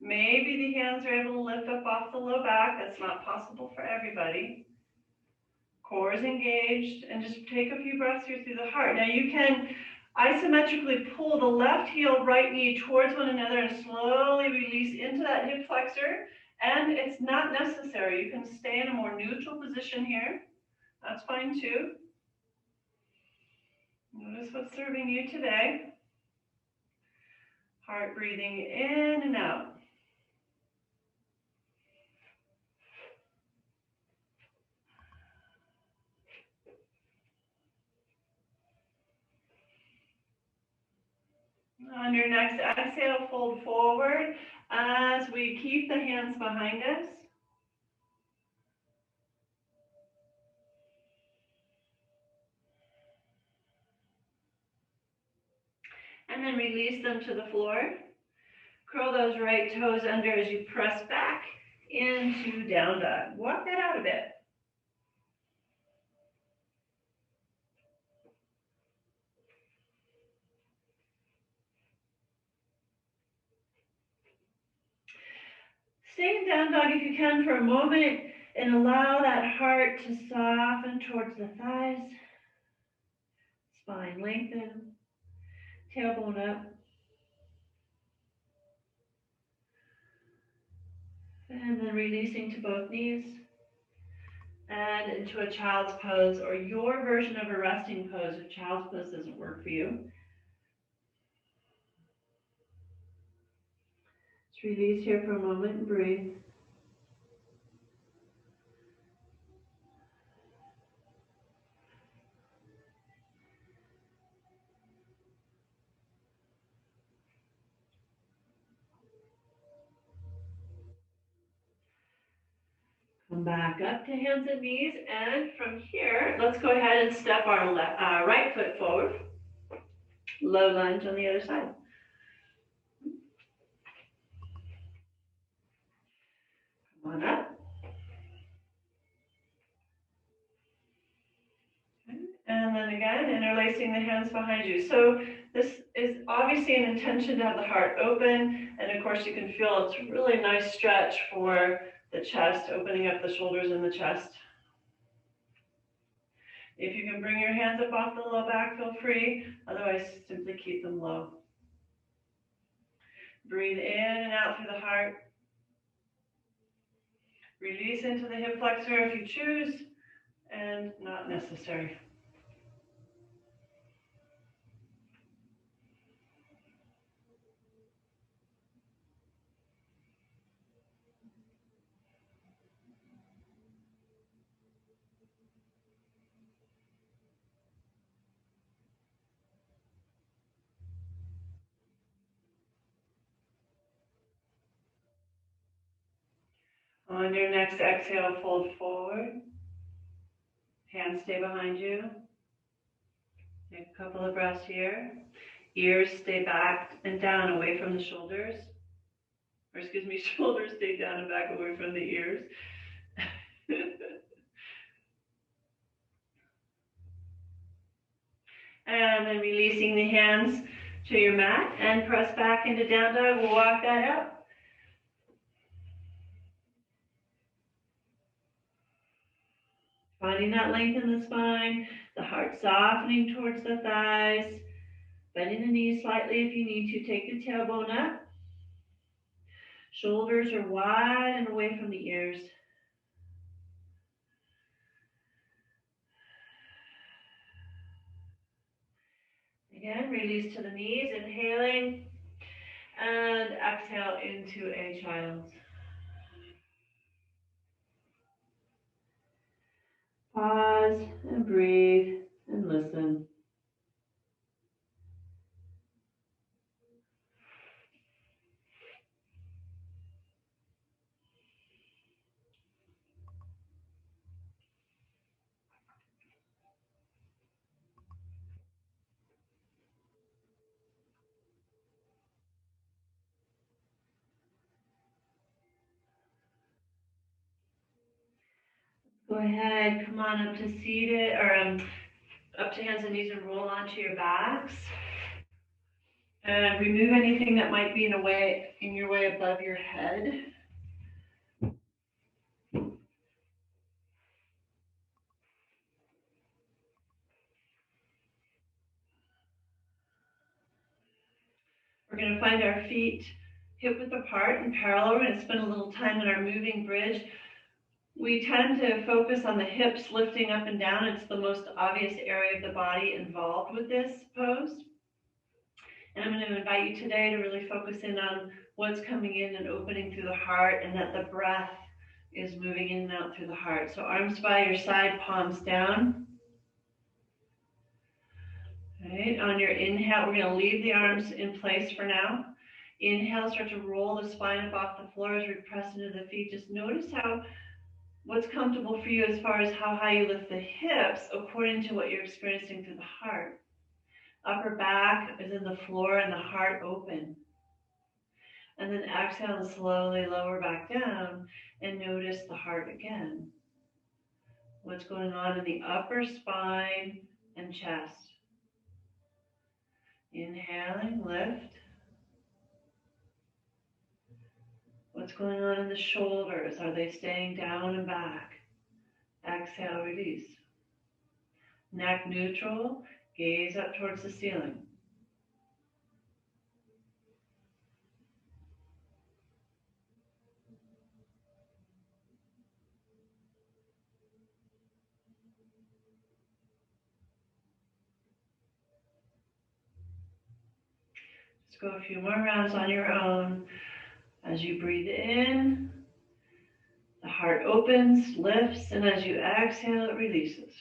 Maybe the hands are able to lift up off the low back. That's not possible for everybody. Core is engaged, and just take a few breaths here through the heart. Now you can isometrically pull the left heel, right knee towards one another and slowly release into that hip flexor. And it's not necessary. You can stay in a more neutral position here. That's fine too. Notice what's serving you today. Heart breathing in and out. On your next exhale, fold forward as we keep the hands behind us. And then release them to the floor. Curl those right toes under as you press back into down dog. Walk that out a bit. Stay in down dog if you can for a moment and allow that heart to soften towards the thighs. Spine lengthen. Tailbone up. And then releasing to both knees. And into a child's pose or your version of a resting pose if child's pose doesn't work for you. Just release here for a moment and breathe. Come back up to hands and knees, and from here, let's go ahead and step our right foot forward. Low lunge on the other side. Come on up. And again, interlacing the hands behind you. So this is obviously an intention to have the heart open. And of course, you can feel it's a really nice stretch for the chest, opening up the shoulders and the chest. If you can bring your hands up off the low back, feel free. Otherwise, simply keep them low. Breathe in and out through the heart. Release into the hip flexor if you choose, and not necessary. On your next exhale, fold forward. Hands stay behind you. Take a couple of breaths here. Ears stay back and down away from the shoulders. Or excuse me, shoulders stay down and back away from the ears. And then releasing the hands to your mat and press back into down dog. We'll walk that out. Finding that length in the spine, the heart softening towards the thighs, bending the knees slightly if you need to. Take the tailbone up. Shoulders are wide and away from the ears. Again, release to the knees, inhaling, and exhale into a child. Pause and breathe and listen. Go ahead, come on up to seated, or up to hands and knees and roll onto your backs. And remove anything that might be in your way above your head. We're going to find our feet hip width apart and parallel. We're going to spend a little time in our moving bridge. We tend to focus on the hips lifting up and down. It's the most obvious area of the body involved with this pose. And I'm going to invite you today to really focus in on what's coming in and opening through the heart, and that the breath is moving in and out through the heart. So arms by your side, palms down. Right. On your inhale, we're going to leave the arms in place for now. Inhale, start to roll the spine up off the floor as we press into the feet. Just notice what's comfortable for you as far as how high you lift the hips according to what you're experiencing through the heart. Upper back is in the floor and the heart open. And then exhale and slowly lower back down and notice the heart again. What's going on in the upper spine and chest. Inhaling, lift. What's going on in the shoulders? Are they staying down and back? Exhale, release. Neck neutral, gaze up towards the ceiling. Let's go a few more rounds on your own. As you breathe in, the heart opens, lifts, and as you exhale, it releases.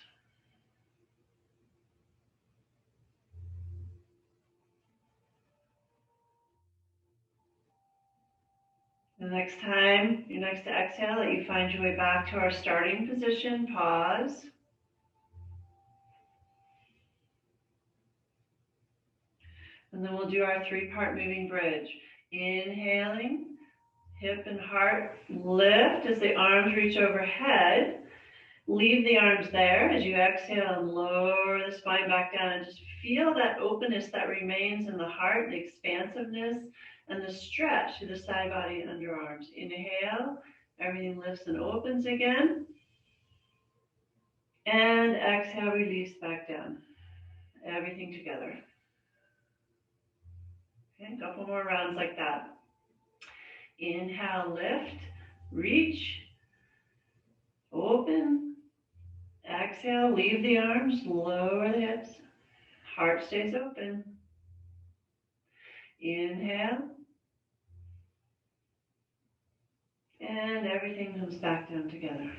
The next time, your next exhale, that you find your way back to our starting position, pause. And then we'll do our three-part moving bridge. Inhaling, hip and heart lift as the arms reach overhead. Leave the arms there as you exhale and lower the spine back down and just feel that openness that remains in the heart, the expansiveness and the stretch through the side body and underarms. Inhale, everything lifts and opens again. And exhale, release back down. Everything together. Okay, a couple more rounds like that. Inhale, lift, reach, open. Exhale, leave the arms, lower the hips. Heart stays open. Inhale. And everything comes back down together.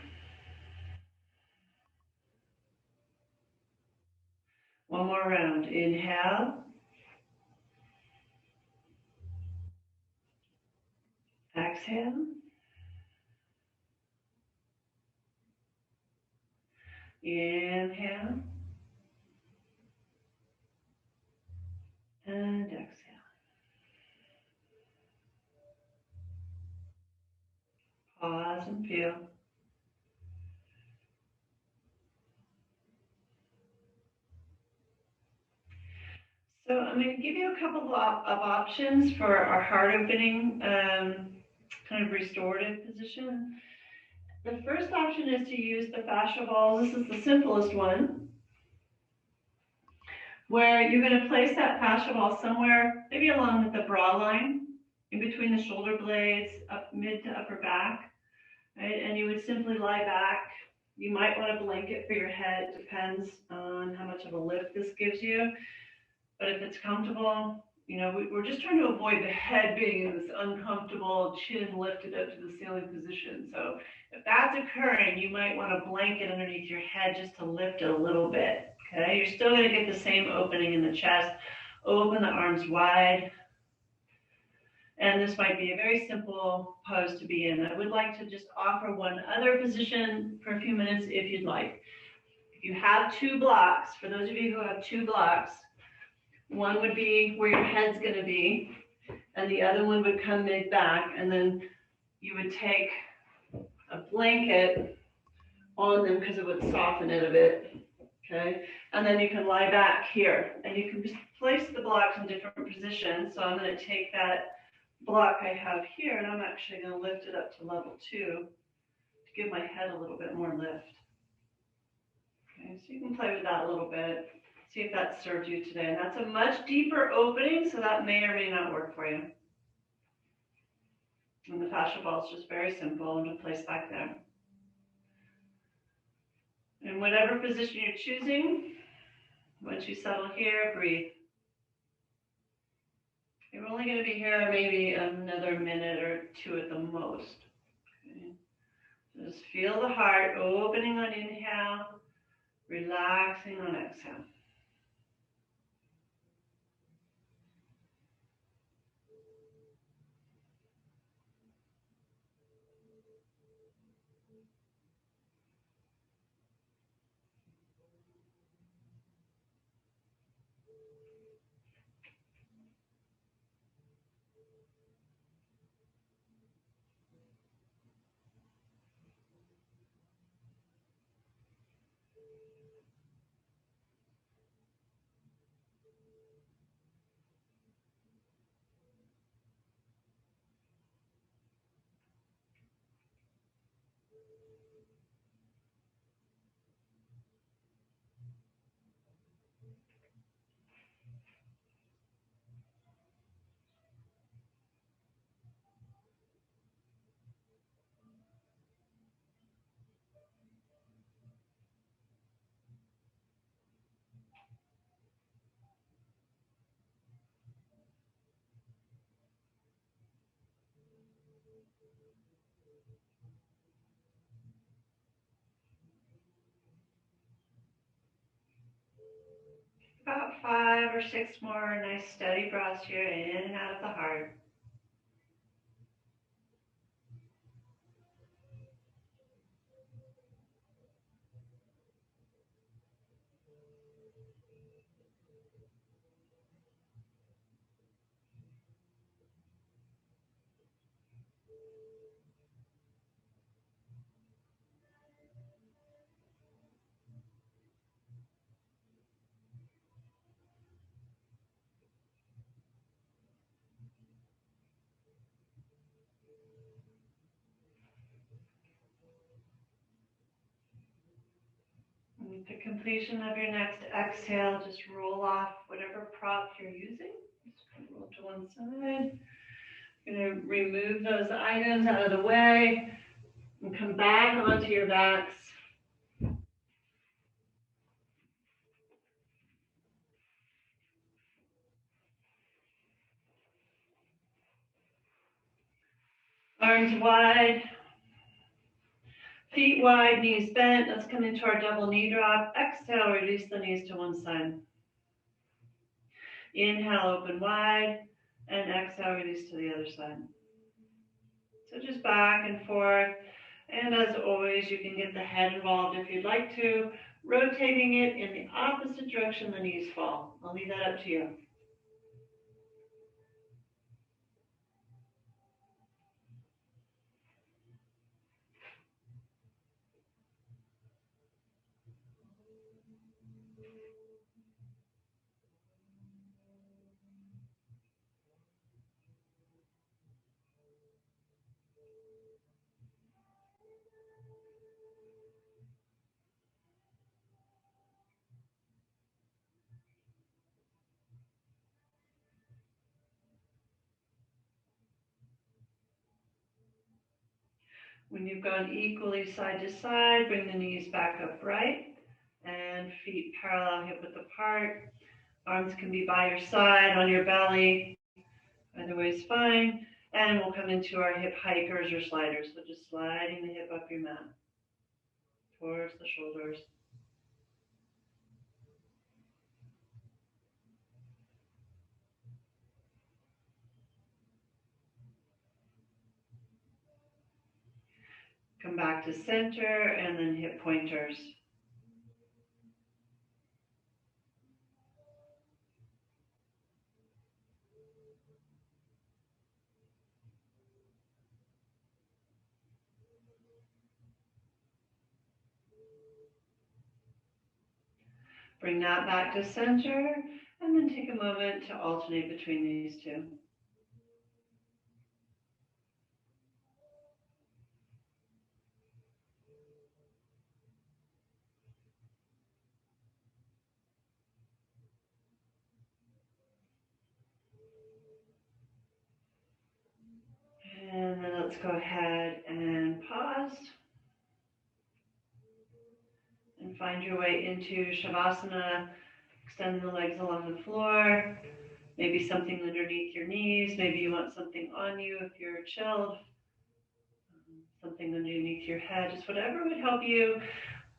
One more round. Inhale. Exhale. Inhale. And exhale. Pause and feel. So I'm going to give you a couple of options for our heart opening kind of restorative position. The first option is to use the fascia balls. This is the simplest one, where you're going to place that fascia ball somewhere, maybe along the bra line, in between the shoulder blades, up mid to upper back, right? And you would simply lie back. You might want a blanket for your head. It depends on how much of a lift this gives you. But if it's comfortable, you know, we're just trying to avoid the head being in this uncomfortable chin lifted up to the ceiling position. So if that's occurring, you might want a blanket underneath your head just to lift it a little bit. Okay, you're still going to get the same opening in the chest. Open the arms wide. And this might be a very simple pose to be in. I would like to just offer one other position for a few minutes if you'd like. If you have two blocks, for those of you who have two blocks, one would be where your head's going to be, and the other one would come mid-back, and then you would take a blanket on them because it would soften it a bit, okay? And then you can lie back here, and you can just place the blocks in different positions. So I'm going to take that block I have here, and I'm actually going to lift it up to level 2 to give my head a little bit more lift. Okay, so you can play with that a little bit. See if that served you today. And that's a much deeper opening, so that may or may not work for you. And the fascia ball is just very simple and to place back there. In whatever position you're choosing, once you settle here, breathe. You're only going to be here maybe another minute or two at the most. Okay. Just feel the heart opening on inhale, relaxing on exhale. About 5 or 6 more nice steady breaths here in and out of the heart. At completion of your next exhale, just roll off whatever prop you're using. Just roll to one side. You're going to remove those items out of the way and come back onto your backs. Arms wide, feet wide, knees bent. Let's come into our double knee drop. Exhale, release the knees to one side. Inhale, open wide, and exhale, release to the other side. So just back and forth. And as always, you can get the head involved if you'd like to, rotating it in the opposite direction the knees fall. I'll leave that up to you. When you've gone equally side to side, bring the knees back upright and feet parallel, hip width apart. Arms can be by your side, on your belly. Either way is fine. And we'll come into our hip hikers or sliders. So just sliding the hip up your mat towards the shoulders. Come back to center and then hip pointers. Bring that back to center and then take a moment to alternate between these two. And then let's go ahead and pause. And find your way into Shavasana, extend the legs along the floor, maybe something underneath your knees, maybe you want something on you if you're chilled, something underneath your head, just whatever would help you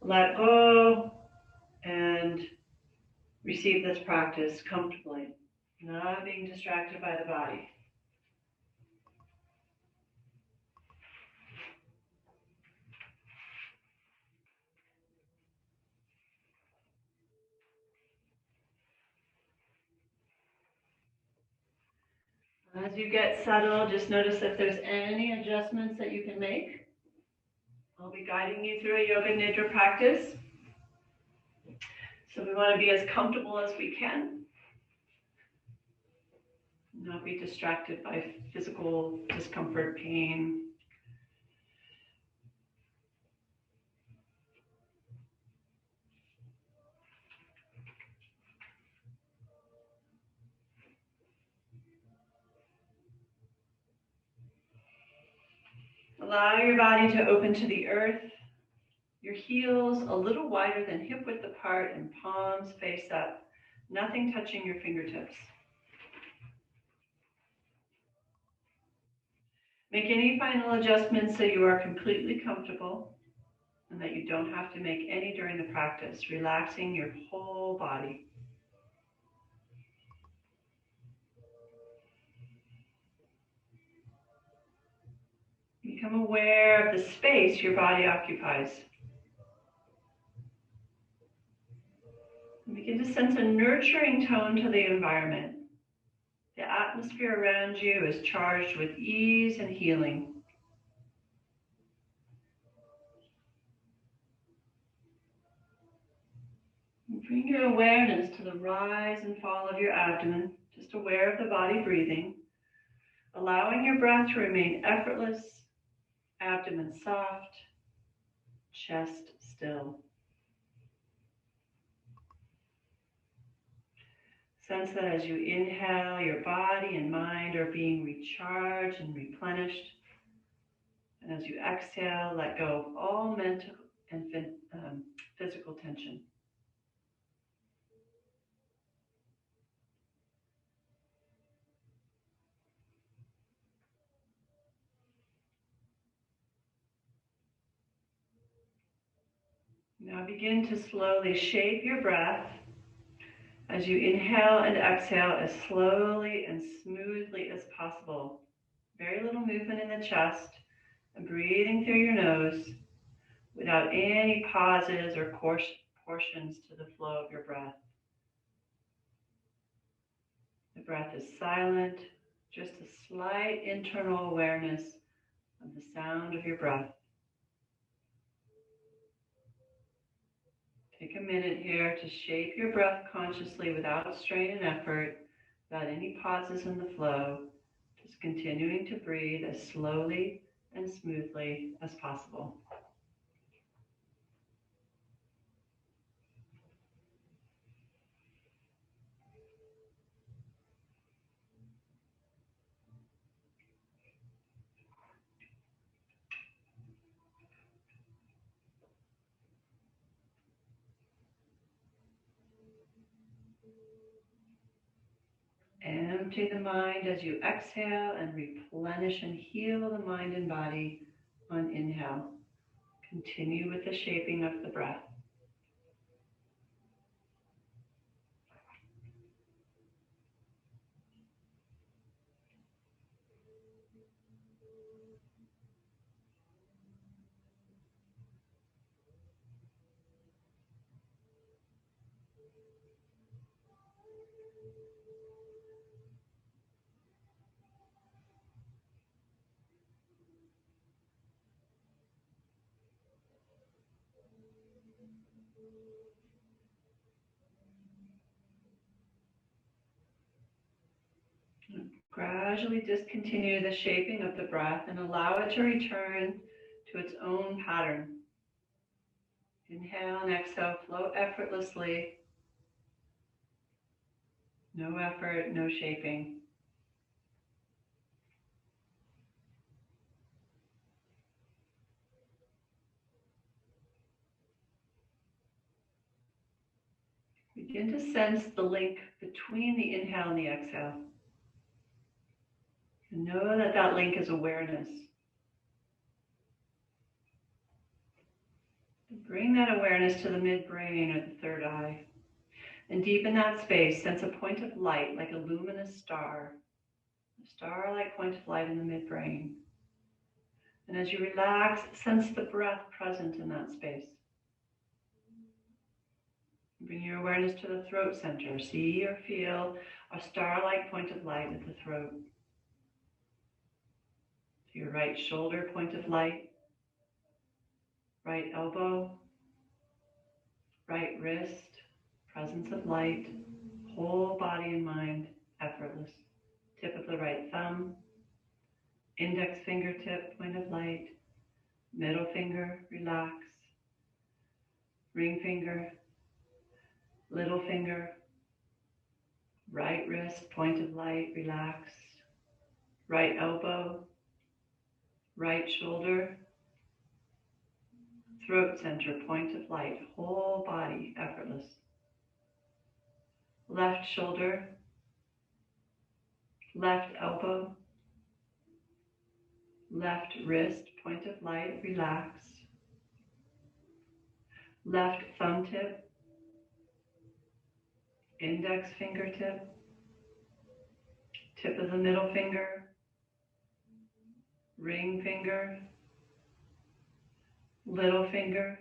let go and receive this practice comfortably, not being distracted by the body. As you get settled, just notice if there's any adjustments that you can make. I'll be guiding you through a yoga nidra practice. So we want to be as comfortable as we can. Not be distracted by physical discomfort, pain. Allow your body to open to the earth. Your heels a little wider than hip width apart and palms face up. Nothing touching your fingertips. Make any final adjustments so you are completely comfortable and that you don't have to make any during the practice, relaxing your whole body. Become aware of the space your body occupies. And begin to sense a nurturing tone to the environment. The atmosphere around you is charged with ease and healing. And bring your awareness to the rise and fall of your abdomen, just aware of the body breathing, allowing your breath to remain effortless, abdomen soft, chest still. Sense that as you inhale, your body and mind are being recharged and replenished. And as you exhale, let go of all mental and physical tension. Now begin to slowly shape your breath as you inhale and exhale as slowly and smoothly as possible. Very little movement in the chest, and breathing through your nose without any pauses or portions to the flow of your breath. The breath is silent, just a slight internal awareness of the sound of your breath. Take a minute here to shape your breath consciously without strain and effort, without any pauses in the flow, just continuing to breathe as slowly and smoothly as possible. Empty the mind as you exhale and replenish and heal the mind and body on inhale. Continue with the shaping of the breath. Gradually discontinue the shaping of the breath and allow it to return to its own pattern. Inhale and exhale, flow effortlessly. No effort, no shaping. Begin to sense the link between the inhale and the exhale. And know that that link is awareness. Bring that awareness to the midbrain or the third eye. And deep in that space, sense a point of light like a luminous star. A star-like point of light in the midbrain. And as you relax, sense the breath present in that space. Bring your awareness to the throat center. See or feel a star-like point of light at the throat. To your right shoulder, point of light. Right elbow. Right wrist. Presence of light. Whole body and mind, effortless. Tip of the right thumb. Index fingertip, point of light. Middle finger, relax. Ring finger. Little finger. Right wrist, point of light, relax. Right elbow. Right shoulder. Throat center, point of light. Whole body, effortless. Left shoulder. Left elbow. Left wrist, point of light, relax. Left thumb tip. Index fingertip. Tip of the middle finger. Ring finger. Little finger.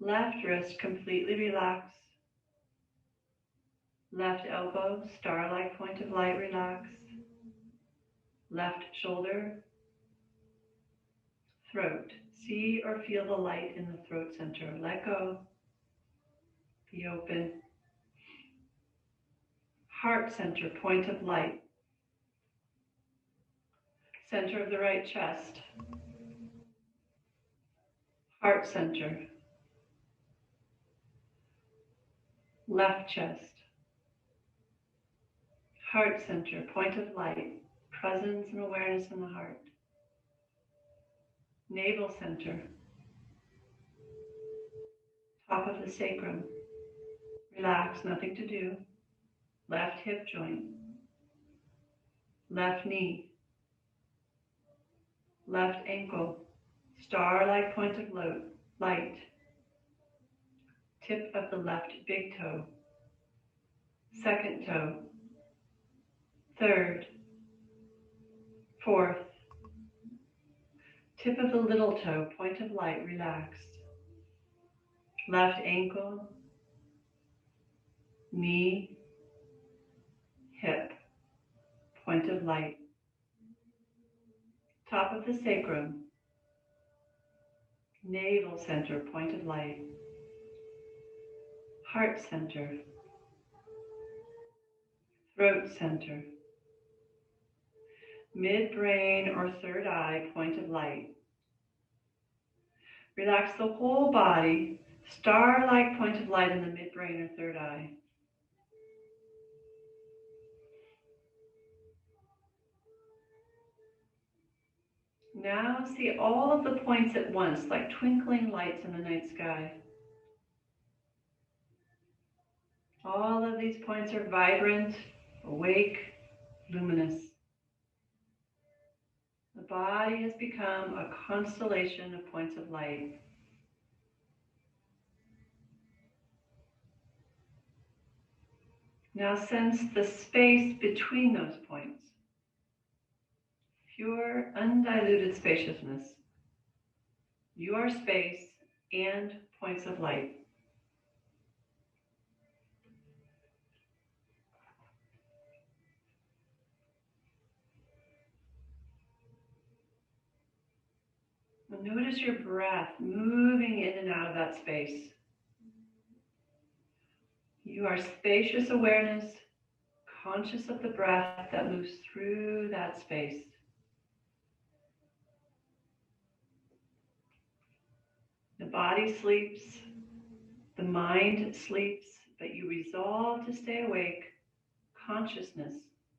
Left wrist completely relax. Left elbow, star-like point of light, relax. Left shoulder. Throat. See or feel the light in the throat center. Let go. Be open. Heart center, point of light. Center of the right chest. Heart center. Left chest. Heart center, point of light, presence and awareness in the heart. Navel center, top of the sacrum. Relax, nothing to do. Left hip joint, left knee, left ankle, star-like point of light. Tip of the left big toe, second toe, third, fourth. Tip of the little toe, point of light, relaxed. Left ankle, knee, hip, point of light. Top of the sacrum, navel center, point of light. Heart center, throat center, midbrain or third eye, point of light. Relax the whole body, star-like point of light in the midbrain or third eye. Now see all of the points at once, like twinkling lights in the night sky. All of these points are vibrant, awake, luminous. The body has become a constellation of points of light. Now sense the space between those points. Pure, undiluted spaciousness. You are space and points of light. Notice your breath moving in and out of that space. You are spacious awareness, conscious of the breath that moves through that space. The body sleeps, the mind sleeps, but you resolve to stay awake. Consciousness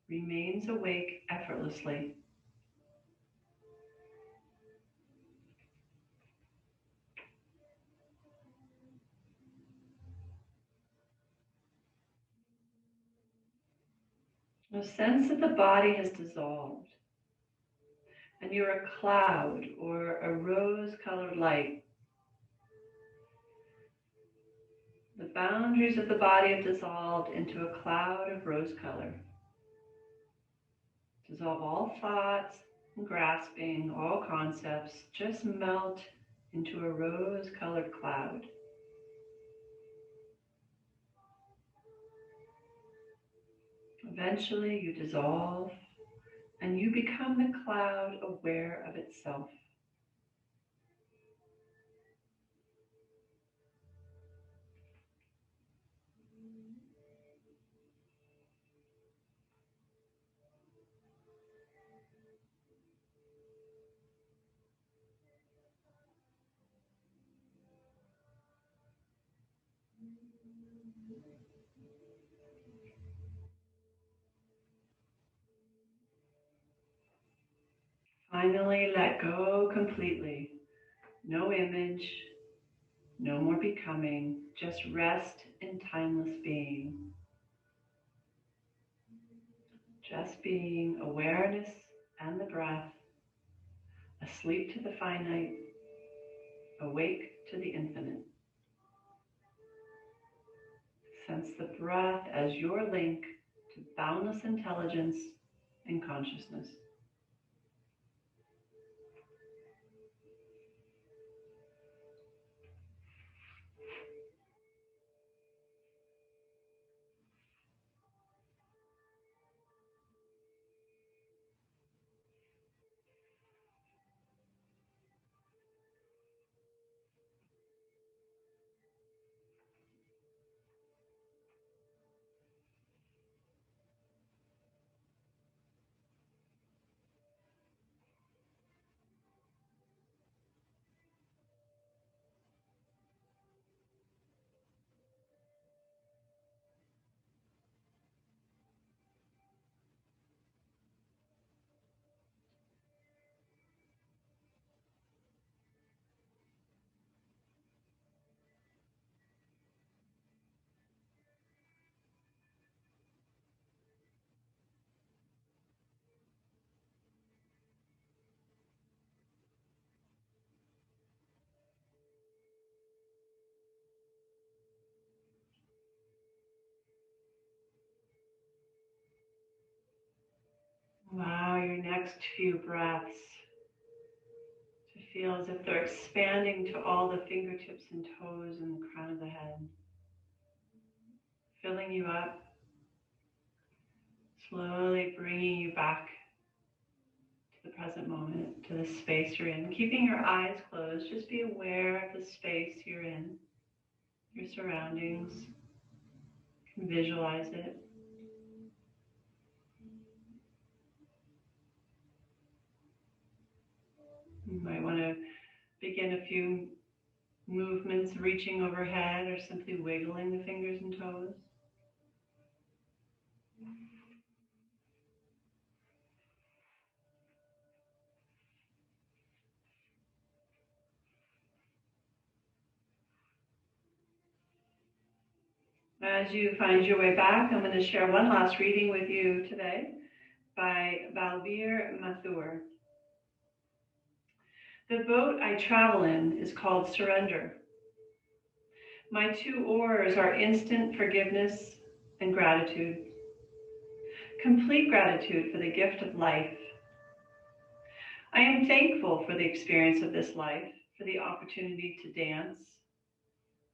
remains awake effortlessly. Now sense that the body has dissolved and you're a cloud or a rose-colored light. The boundaries of the body have dissolved into a cloud of rose color. Dissolve all thoughts and grasping, all concepts. Just melt into a rose-colored cloud. Eventually you dissolve and you become the cloud aware of itself. Finally, let go completely. No image, no more becoming, just rest in timeless being. Just being, awareness and the breath, asleep to the finite, awake to the infinite. Sense the breath as your link to boundless intelligence and consciousness. your next few breaths to feel as if they're expanding to all the fingertips and toes and the crown of the head, filling you up, slowly bringing you back to the present moment, to the space you're in. Keeping your eyes closed, just be aware of the space you're in, your surroundings. You can visualize it. You might want to begin a few movements, reaching overhead or simply wiggling the fingers and toes. As you find your way back, I'm going to share one last reading with you today by Balbir Mathur. The boat I travel in is called surrender. My two oars are instant forgiveness and gratitude. Complete gratitude for the gift of life. I am thankful for the experience of this life, for the opportunity to dance.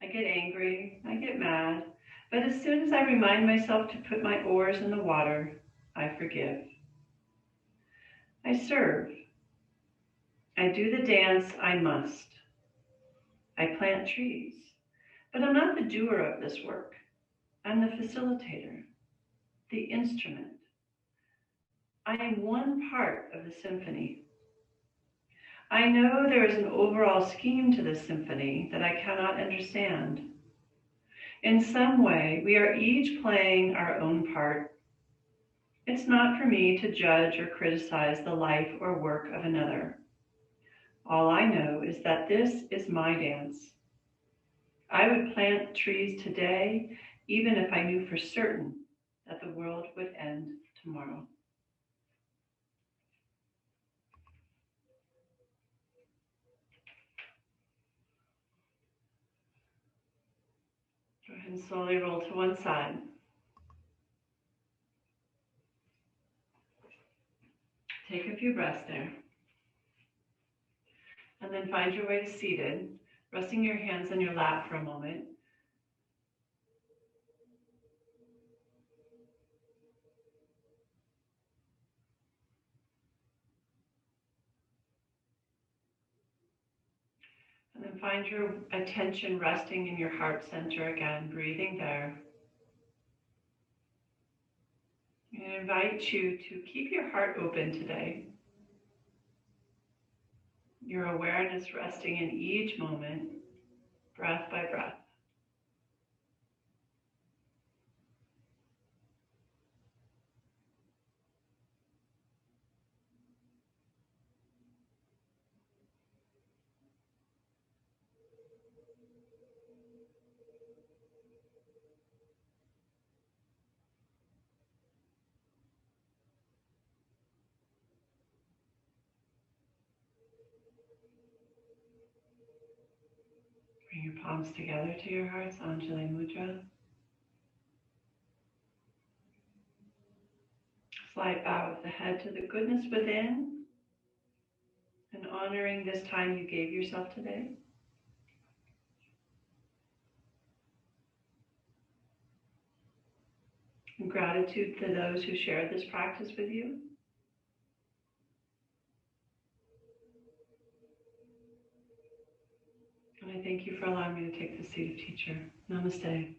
I get angry, I get mad, but as soon as I remind myself to put my oars in the water, I forgive. I serve. I do the dance I must. I plant trees, but I'm not the doer of this work. I'm the facilitator, the instrument. I am one part of the symphony. I know there is an overall scheme to this symphony that I cannot understand. In some way, we are each playing our own part. It's not for me to judge or criticize the life or work of another. All I know is that this is my dance. I would plant trees today, even if I knew for certain that the world would end tomorrow. Go ahead and slowly roll to one side. Take a few breaths there. And then find your way to seated, resting your hands on your lap for a moment. And then find your attention resting in your heart center again, breathing there. And I invite you to keep your heart open today. Your awareness resting in each moment, breath by breath. Bring your palms together to your hearts, Anjali Mudra. Slight bow of the head to the goodness within, and honoring this time you gave yourself today. And gratitude to those who shared this practice with you. And I thank you for allowing me to take the seat of teacher. Namaste.